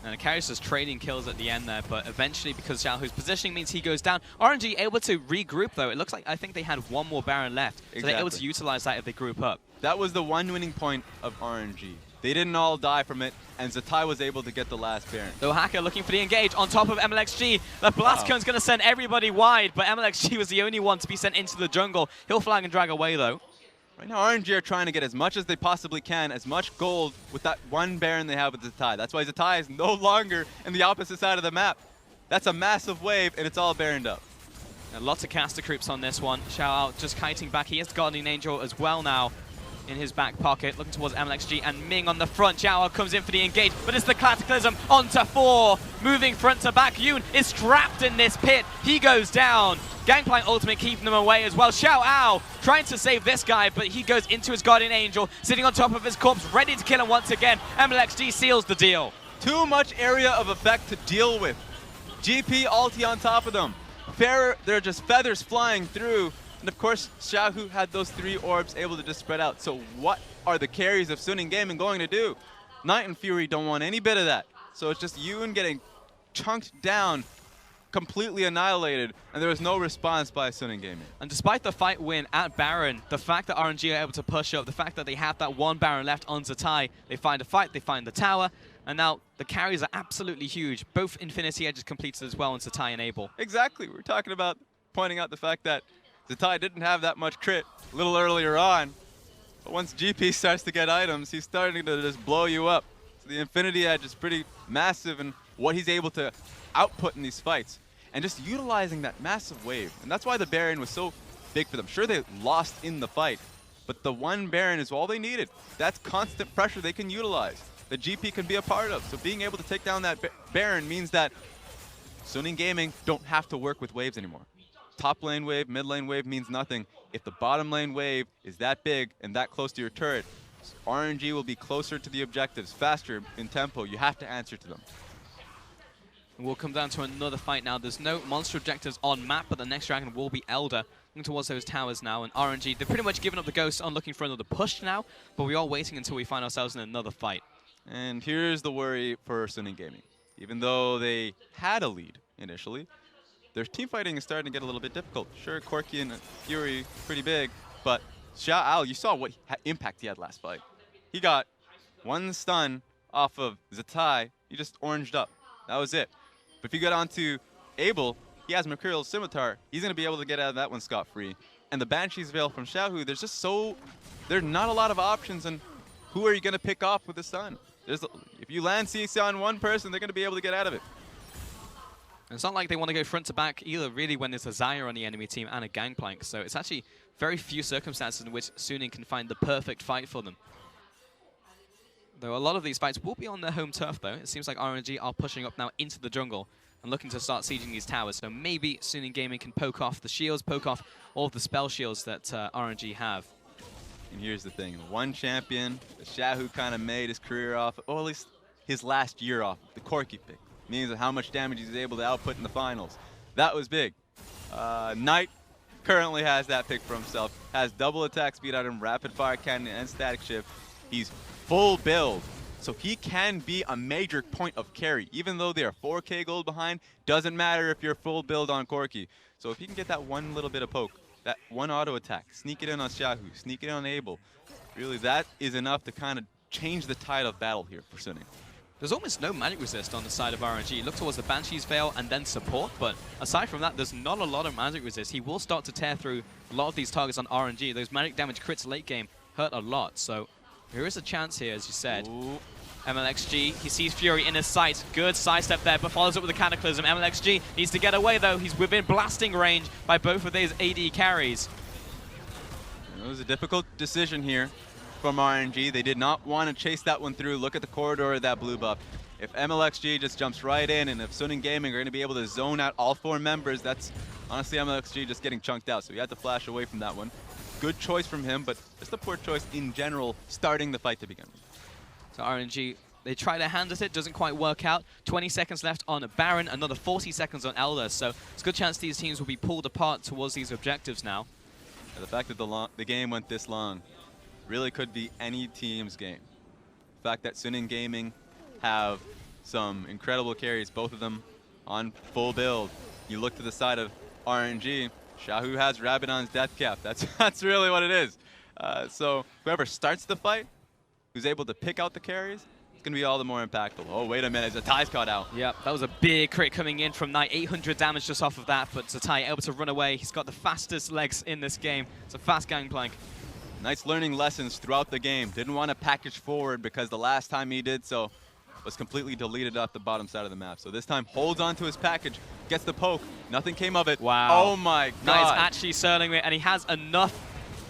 And the carries just trading kills at the end there, but eventually, because Xiaohu's positioning means he goes down. RNG able to regroup, though. It looks like I think they had one more Baron left, so they're able to utilize that if they group up. That was the one winning point of RNG. They didn't all die from it, and Zz1tai was able to get the last Baron. Though Hacker looking for the engage on top of Mlxg. The blast cone's going to send everybody wide, but Mlxg was the only one to be sent into the jungle. He'll flag and drag away, though. Right now, RNG are trying to get as much as they possibly can, as much gold with that one Baron they have with Zz1tai. That's why Zz1tai is no longer in the opposite side of the map. That's a massive wave, and it's all Baroned up. And lots of caster creeps on this one. XiaoAL just kiting back. He has the Guardian Angel as well now in his back pocket, looking towards Mlxg and Ming on the front. XiaoAL comes in for the engage, but it's the Cataclysm onto 4. Moving front to back. Yoon is trapped in this pit. He goes down. Gangplank ultimate keeping them away as well. XiaoAL trying to save this guy, but he goes into his Guardian Angel, sitting on top of his corpse, ready to kill him once again. Mlxg seals the deal. Too much area of effect to deal with. GP ulti on top of them. There are just feathers flying through. And of course, Xiaohu had those 3 orbs able to just spread out. So what are the carries of Suning Gaming going to do? Knight and Fury don't want any bit of that. So it's just Yoon getting chunked down, completely annihilated, and there was no response by Suning Gaming. And despite the fight win at Baron, the fact that RNG are able to push up, the fact that they have that one Baron left on ZY, they find a fight, they find the tower, and now the carries are absolutely huge. Both Infinity Edges completed as well on ZY and ABLE. Exactly. We're talking about pointing out the fact that ZY didn't have that much crit a little earlier on. But once GP starts to get items, he's starting to just blow you up. So the Infinity Edge is pretty massive in what he's able to output in these fights. And just utilizing that massive wave. And that's why the Baron was so big for them. Sure, they lost in the fight, but the one Baron is all they needed. That's constant pressure they can utilize. The GP can be a part of. So being able to take down that Baron means that Suning Gaming don't have to work with waves anymore. Top lane wave, mid lane wave means nothing. If the bottom lane wave is that big and that close to your turret, RNG will be closer to the objectives, faster in tempo. You have to answer to them. We'll come down to another fight now. There's no monster objectives on map, but the next dragon will be Elder. Looking towards those towers now, and RNG, they've pretty much given up the ghost on looking for another push now, but we are waiting until we find ourselves in another fight. And here's the worry for Suning Gaming. Even though they had a lead initially, their team fighting is starting to get a little bit difficult. Sure, Corki and Fury pretty big, but XiaoAL, you saw what impact he had last fight. He got one stun off of Zz1tai, he just oranged up. That was it. But if you get onto ABLE, he has Mercurial Scimitar. He's going to be able to get out of that one scot-free. And the Banshee's Veil from Xiaohu, there's not a lot of options, and who are you going to pick off with the stun? If you land CC on one person, they're going to be able to get out of it. And it's not like they want to go front to back either, really, when there's a Xayah on the enemy team and a Gangplank. So it's actually very few circumstances in which Suning can find the perfect fight for them. Though a lot of these fights will be on their home turf, though. It seems like RNG are pushing up now into the jungle and looking to start sieging these towers. So maybe Suning Gaming can poke off the shields, poke off all of the spell shields that RNG have. And here's the thing. One champion that Xiaohu kind of made his career off, or at least his last year off, the Corki pick. Means how much damage he's able to output in the finals. That was big. Knight currently has that pick for himself. Has double attack speed on him, rapid fire cannon, and static shift. He's full build, so he can be a major point of carry. Even though they are 4K gold behind, doesn't matter if you're full build on Corki. So if he can get that one little bit of poke, that one auto attack, sneak it in on Xiaohu, sneak it in on ABLE, really that is enough to kind of change the tide of battle here for Suning. There's almost no magic resist on the side of RNG. Look towards the Banshee's Veil and then support, but aside from that, there's not a lot of magic resist. He will start to tear through a lot of these targets on RNG. Those magic damage crits late game hurt a lot, so there is a chance here, as you said. Ooh. Mlxg, he sees Fury in his sight. Good sidestep there, but follows up with a Cataclysm. Mlxg needs to get away, though. He's within blasting range by both of these AD carries. It was a difficult decision here from RNG. They did not want to chase that one through. Look at the corridor of that blue buff. If Mlxg just jumps right in, and if Suning Gaming are going to be able to zone out all 4 members, that's honestly Mlxg just getting chunked out. So he had to flash away from that one. Good choice from him, but just a poor choice in general starting the fight to begin with. So RNG, they try their hand at it, doesn't quite work out. 20 seconds left on Baron, another 40 seconds on Elder, so it's a good chance these teams will be pulled apart towards these objectives now. The fact that the game went this long really could be any team's game. The fact that Suning Gaming have some incredible carries, both of them on full build. You look to the side of RNG, Xiaohu has Rabadon's death cap. That's really what it is. So whoever starts the fight, who's able to pick out the carries, it's going to be all the more impactful. Oh, wait a minute, Zz1tai's caught out. Yep, that was a big crit coming in from Knight. 800 damage just off of that, but Zz1tai able to run away. He's got the fastest legs in this game. It's a fast Gangplank. Knight's learning lessons throughout the game. Didn't want to package forward because the last time he did so was completely deleted off the bottom side of the map. So this time holds on to his package, gets the poke. Nothing came of it. Wow. Oh my god. Knight's actually surling it, and he has enough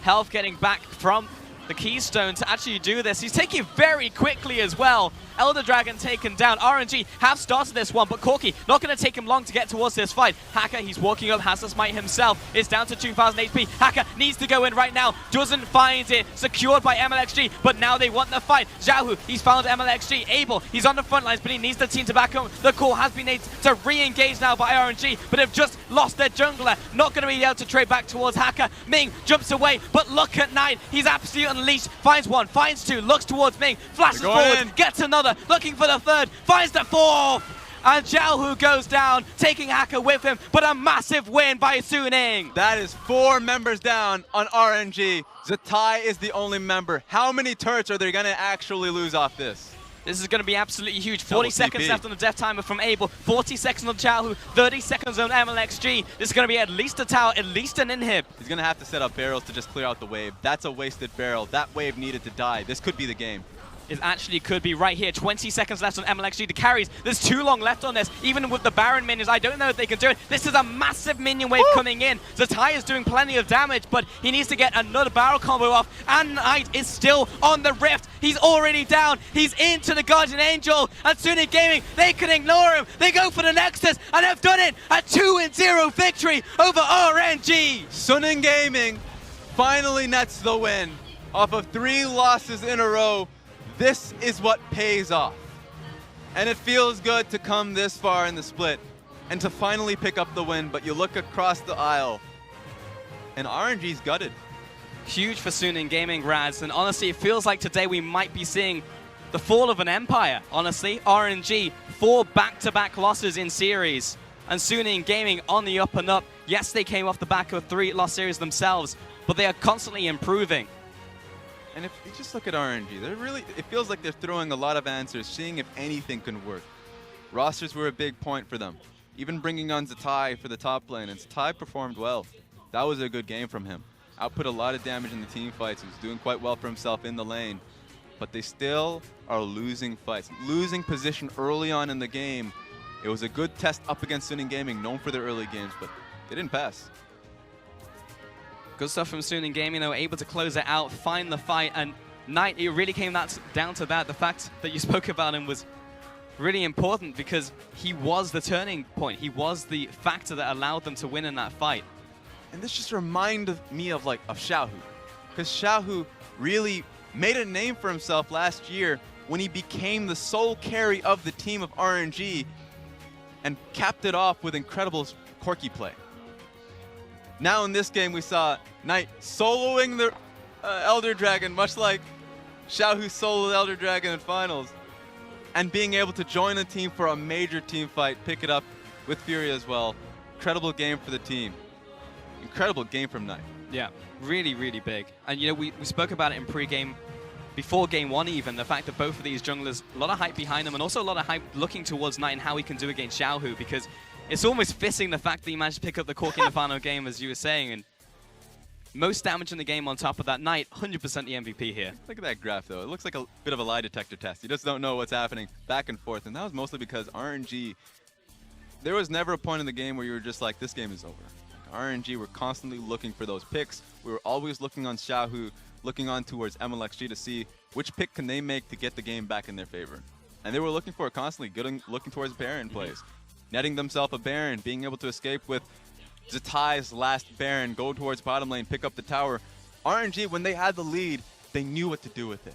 health getting back from the Keystone to actually do this. He's taking very quickly as well. Elder Dragon taken down. RNG have started this one, but Corki not going to take him long to get towards this fight. Hacker, he's walking up, has the smite himself. It's down to 2,000 HP. Hacker needs to go in right now. Doesn't find it. Secured by Mlxg, but now they want the fight. Xiaohu, he's found Mlxg. ABLE, he's on the front lines, but he needs the team to back him. The call has been made to re-engage now by RNG, but have just lost their jungler. Not going to be able to trade back towards Hacker. Ming jumps away, but look at Knight. He's absolutely unleashed, finds one, finds two, looks towards Ming, flashes forward, gets another, looking for the third, finds the fourth! And Xiaohu goes down, taking Hacker with him, but a massive win by Suning. That is 4 members down on RNG. Zz1tai is the only member. How many turrets are they going to actually lose off this? This is going to be absolutely huge. 40 seconds left on the death timer from Abel, 40 seconds on Xiaohu, 30 seconds on Mlxg. This is going to be at least a tower, at least an inhib. He's going to have to set up barrels to just clear out the wave. That's a wasted barrel. That wave needed to die. This could be the game. It actually could be right here. 20 seconds left on Mlxg to carries. There's too long left on this. Even with the Baron minions, I don't know if they can do it. This is a massive minion wave coming in. Zz1tai is doing plenty of damage, but he needs to get another barrel combo off. And Knight is still on the Rift. He's already down. He's into the Guardian Angel. And Suning Gaming, they can ignore him. They go for the Nexus, and they've done it. A 2-0 victory over RNG. Suning Gaming finally nets the win off of 3 losses in a row. This is what pays off. And it feels good to come this far in the split and to finally pick up the win, but you look across the aisle and RNG's gutted. Huge for Suning Gaming, Raz, and honestly, it feels like today we might be seeing the fall of an empire. Honestly, RNG, 4 back-to-back losses in series, and Suning Gaming on the up and up. Yes, they came off the back of 3 lost series themselves, but they are constantly improving. And if you just look at RNG, it feels like they're throwing a lot of answers, seeing if anything can work. Rosters were a big point for them. Even bringing on Zz1tai for the top lane, and Zz1tai performed well. That was a good game from him. Output a lot of damage in the team fights. He was doing quite well for himself in the lane. But they still are losing fights. Losing position early on in the game. It was a good test up against Suning Gaming, known for their early games, but they didn't pass. Good stuff from Suning Gaming. They were able to close it out, find the fight, and Knight, it really came down to that. The fact that you spoke about him was really important because he was the turning point. He was the factor that allowed them to win in that fight. And this just reminded me of Xiaohu, because Xiaohu really made a name for himself last year when he became the sole carry of the team of RNG and capped it off with incredible Corki play. Now in this game we saw Knight soloing the Elder Dragon, much like Xiaohu soloed Elder Dragon in finals, and being able to join the team for a major team fight, pick it up with Fury as well. Incredible game for the team. Incredible game from Knight. Yeah, really, really big. And you know, we spoke about it in pre-game, before game 1 even, the fact that both of these junglers, a lot of hype behind them, and also a lot of hype looking towards Knight and how he can do against Xiaohu, because it's almost fitting the fact that he managed to pick up the Corki in the final game, as you were saying, and most damage in the game on top of that. Knight, 100% the MVP here. Look at that graph, though. It looks like a bit of a lie detector test. You just don't know what's happening back and forth, and that was mostly because RNG, there was never a point in the game where you were just like, this game is over. RNG were constantly looking for those picks. We were always looking on Xiaohu, looking on towards Mlxg to see which pick can they make to get the game back in their favor. And they were looking for it constantly, looking towards Baron plays. Netting themselves a Baron, being able to escape with Zz1tai's last Baron, go towards bottom lane, pick up the tower. RNG, when they had the lead, they knew what to do with it.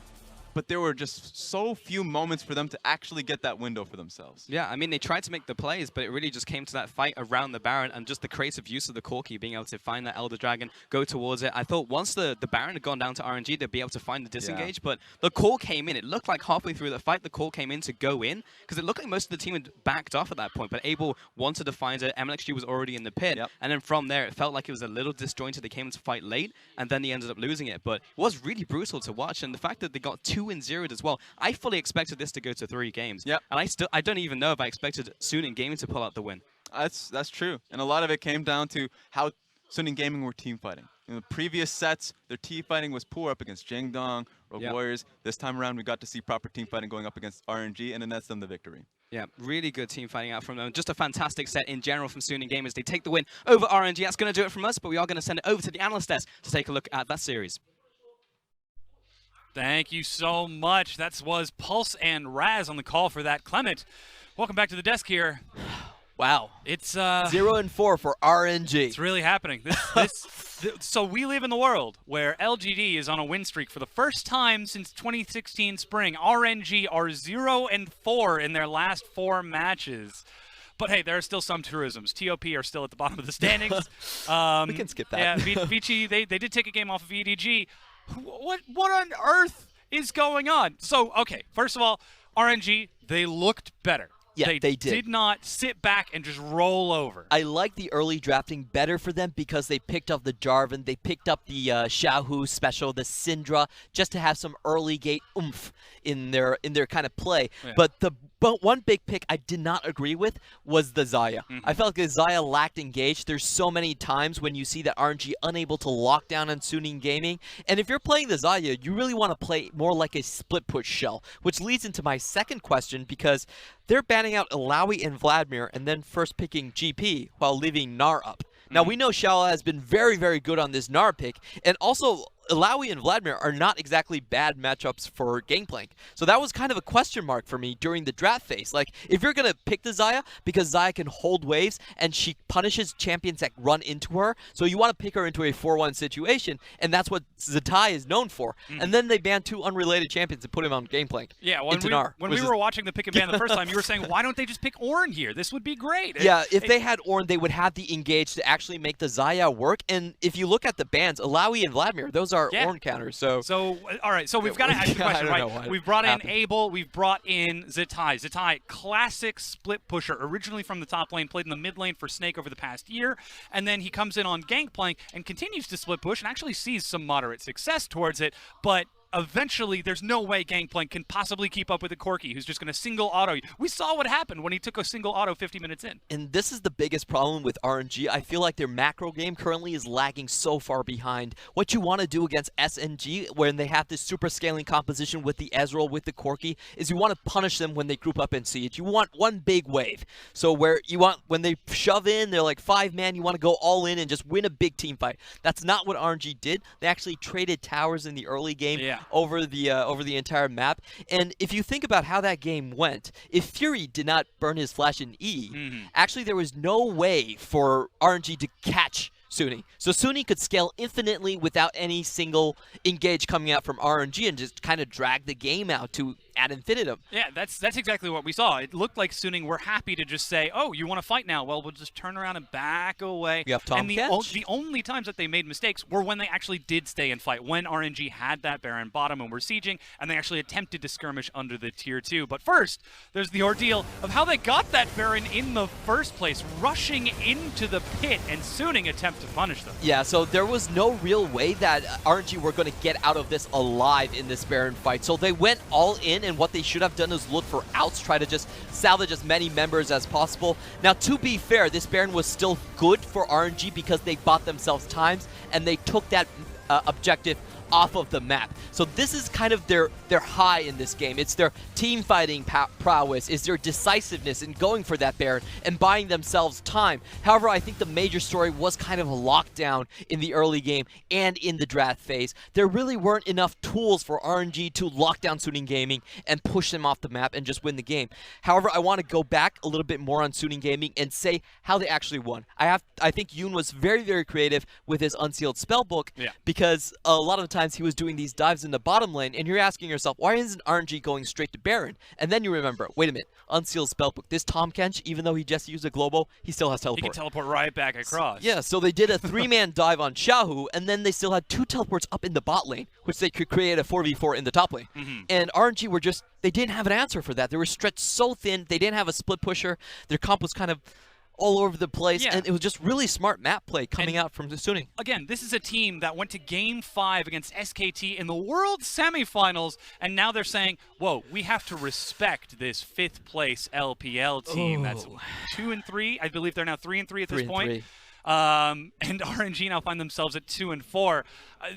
But there were just so few moments for them to actually get that window for themselves. Yeah, I mean, they tried to make the plays, but it really just came to that fight around the Baron and just the creative use of the Corki, being able to find that Elder Dragon, go towards it. I thought once the Baron had gone down to RNG, they'd be able to find the disengage, but the call came in. It looked like halfway through the fight, the call came in to go in, because it looked like most of the team had backed off at that point, but Abel wanted to find it. Mlxg was already in the pit, and then from there, it felt like it was a little disjointed. They came into fight late, and then they ended up losing it, but it was really brutal to watch, and the fact that they got 2-0'd as well, I fully expected this to go to 3 games. Yep. And I don't even know if I expected Suning Gaming to pull out the win. That's true. And a lot of it came down to how Suning Gaming were team fighting. In the previous sets, their team fighting was poor up against Jangdong, Rogue Warriors. This time around, we got to see proper team fighting going up against RNG, and it nets them the victory. Yeah, really good team fighting out from them. Just a fantastic set in general from Suning Gamers. They take the win over RNG. That's going to do it from us, but we are going to send it over to the analyst desk to take a look at that series. Thank you so much. That was Pulse and Raz on the call for that. Clement, welcome back to the desk here. Wow. It's 0-4 for RNG. It's really happening. So we live in the world where LGD is on a win streak for the first time since 2016 spring. RNG are 0-4 in their last 4 matches. But hey, there are still some tourisms. TOP are still at the bottom of the standings. We can skip that. Yeah, Vici, they did take a game off of EDG. What on earth is going on? So, okay, first of all, RNG, they looked better. Yeah, they did not sit back and just roll over. I like the early drafting better for them because they picked up the Jarvan, they picked up the Xiaohu special, the Syndra, just to have some early gate oomph in their kind of play. Yeah. But one big pick I did not agree with was the Xayah. I felt like the Xayah lacked engage. There's so many times when you see that RNG unable to lock down on Suning Gaming. And if you're playing the Xayah, you really want to play more like a split push shell, which leads into my second question because they're banning out Illaoi and Vladimir and then first picking GP while leaving Gnar up. Now, we know XiaoAL has been very, very good on this Gnar pick, and also Illaoi and Vladimir are not exactly bad matchups for Gangplank. So that was kind of a question mark for me during the draft phase. Like, if you're going to pick the Xayah, because Xayah can hold waves, and she punishes champions that run into her, so you want to pick her into a 4-1 situation, and that's what Zz1tai is known for. And then they banned 2 unrelated champions and put him on Gangplank. Yeah, Gnar, when we were watching the pick and ban the first time, you were saying, why don't they just pick Ornn here? This would be great. Yeah, if they had Ornn, they would have the engage to actually make the Xayah work. And if you look at the bans, Illaoi and Vladimir, those are Ornn counters. So all right, so we've got to ask the question, right? We've brought in Abel, we've brought in Zz1tai. Zz1tai, classic split pusher, originally from the top lane, played in the mid lane for Snake over the past year, and then he comes in on Gangplank and continues to split push and actually sees some moderate success towards it, but eventually there's no way Gangplank can possibly keep up with the Corki, who's just going to single auto you. We saw what happened when he took a single auto 50 minutes in. And this is the biggest problem with RNG. I feel like their macro game currently is lagging so far behind. What you want to do against SNG, when they have this super scaling composition with the Ezreal, with the Corki, is you want to punish them when they group up in Siege. You want one big wave. So where you want, when they shove in, they're like 5-man, you want to go all in and just win a big team fight. That's not what RNG did. They actually traded towers in the early game. Yeah. Over the entire map. And if you think about how that game went, if Fury did not burn his flash in E, actually there was no way for RNG to catch Sunny. So Sunny could scale infinitely without any single engage coming out from RNG and just kind of drag the game out to ad infinitum. Yeah, that's exactly what we saw. It looked like Suning were happy to just say, oh, you want to fight now? Well, we'll just turn around and back away. You have Tahm and the only times that they made mistakes were when they actually did stay and fight, when RNG had that Baron bottom and were sieging, and they actually attempted to skirmish under the tier 2. But first, there's the ordeal of how they got that Baron in the first place, rushing into the pit, and Suning attempt to punish them. Yeah, so there was no real way that RNG were going to get out of this alive in this Baron fight. So they went all in, and what they should have done is look for outs, try to just salvage as many members as possible. Now, to be fair, this Baron was still good for RNG because they bought themselves times, and they took that objective off of the map. So this is kind of their high in this game. It's their team fighting prowess, it's their decisiveness in going for that Baron and buying themselves time. However, I think the major story was kind of a lockdown in the early game and in the draft phase. There really weren't enough tools for RNG to lock down Suning Gaming and push them off the map and just win the game. However, I want to go back a little bit more on Suning Gaming and say how they actually won. I think Yoon was very, very creative with his Unsealed Spellbook, because a lot of times he was doing these dives in the bottom lane, and you're asking yourself, why isn't RNG going straight to Baron? And then you remember, wait a minute, Unsealed Spellbook. This Tahm Kench, even though he just used a global, he still has teleport. He can teleport right back across. Yeah, so they did a 3-man dive on Xiaohu, and then they still had 2 teleports up in the bot lane, which they could create a 4v4 in the top lane. And RNG were just, they didn't have an answer for that. They were stretched so thin, they didn't have a split pusher. Their comp was kind of all over the place, and it was just really smart map play coming out from the Suning. Again, this is a team that went to Game 5 against SKT in the World Semifinals, and now they're saying, whoa, we have to respect this 5th place LPL team. That's 2-3. I believe they're now 3-3 at this point. And RNG now find themselves at 2-4.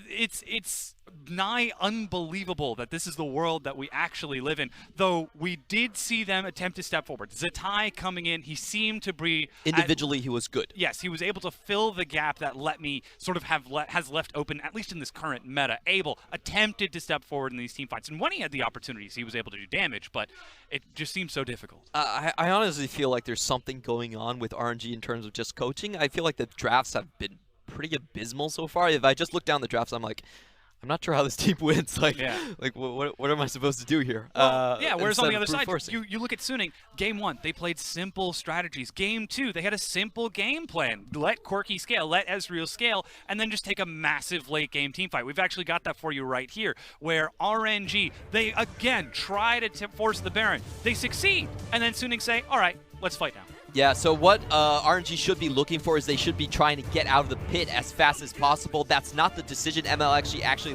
It's nigh unbelievable that this is the world that we actually live in. Though we did see them attempt to step forward. Zz1tai coming in, he seemed to be individually he was good. Yes, he was able to fill the gap that Let Me sort of has left open, at least in this current meta. Abel attempted to step forward in these team fights, and when he had the opportunities, he was able to do damage, but it just seems so difficult. I honestly feel like there's something going on with RNG in terms of just coaching. I feel like the drafts have been pretty abysmal so far. If I just look down the drafts, I'm like, I'm not sure how this team wins. Like, Yeah. like what am I supposed to do here? Well, yeah, whereas on the instead other of brute side, forcing? you look at Suning, game 1, they played simple strategies. Game 2, they had a simple game plan. Let Corki scale, let Ezreal scale, and then just take a massive late game team fight. We've actually got that for you right here, where RNG, they again try to force the Baron. They succeed, and then Suning say, all right, let's fight now. Yeah, so what RNG should be looking for is they should be trying to get out of the pit as fast as possible. That's not the decision Mlxg actually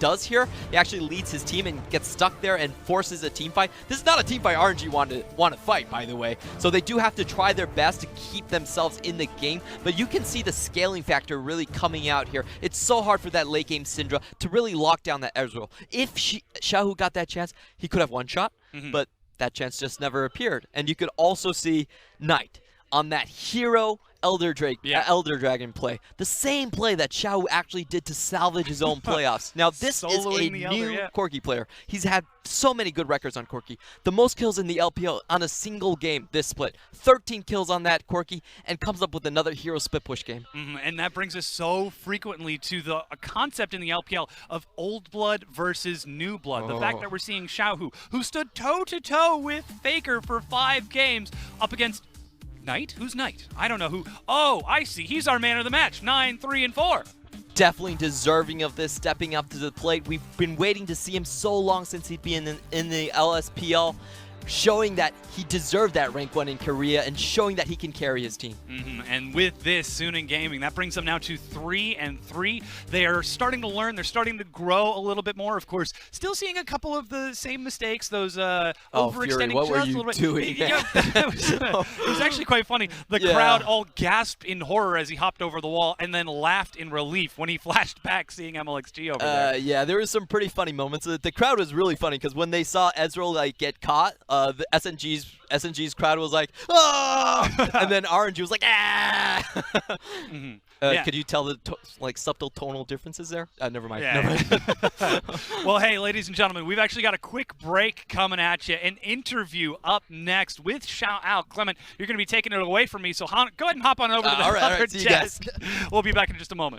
does here. He actually leads his team and gets stuck there and forces a team fight. This is not a team fight RNG want to fight, by the way. So they do have to try their best to keep themselves in the game, but you can see the scaling factor really coming out here. It's so hard for that late game Syndra to really lock down that Ezreal. If Xiaohu got that chance, he could have one shot, but that chance just never appeared. And you could also see Knight on that hero Elder Dragon play. The same play that Xiaohu actually did to salvage his own playoffs. Now this is a new Corki player. He's had so many good records on Corki. The most kills in the LPL on a single game this split. 13 kills on that Corki, and comes up with another hero split push game. And that brings us so frequently to the concept in the LPL of old blood versus new blood. The fact that we're seeing Xiaohu, who stood toe-to-toe with FLICKR for 5 games, up against Knight? Who's Knight? I don't know who. Oh, I see. He's our man of the match. 9, 3, and 4. Definitely deserving of this, stepping up to the plate. We've been waiting to see him so long since he'd been in the LSPL, showing that he deserved that rank 1 in Korea and showing that he can carry his team. And with this, Suning Gaming, that brings them now to 3 and 3. They are starting to learn. They're starting to grow a little bit more. Of course, still seeing a couple of the same mistakes. Those overextending Fury, what were just you a little bit. doing? It was actually quite funny. The crowd all gasped in horror as he hopped over the wall, and then laughed in relief when he flashed back, seeing Mlxg over there. Yeah, there was some pretty funny moments. The crowd was really funny because when they saw Ezreal like get caught, the SNG's crowd was like, oh! And then RNG was like, ah! Could you tell the subtle tonal differences there? Never mind. Well, hey, ladies and gentlemen, we've actually got a quick break coming at you. An interview up next with XiaoAL. Clement, you're going to be taking it away from me, so go ahead and hop on over to the other desk. We'll be back in just a moment.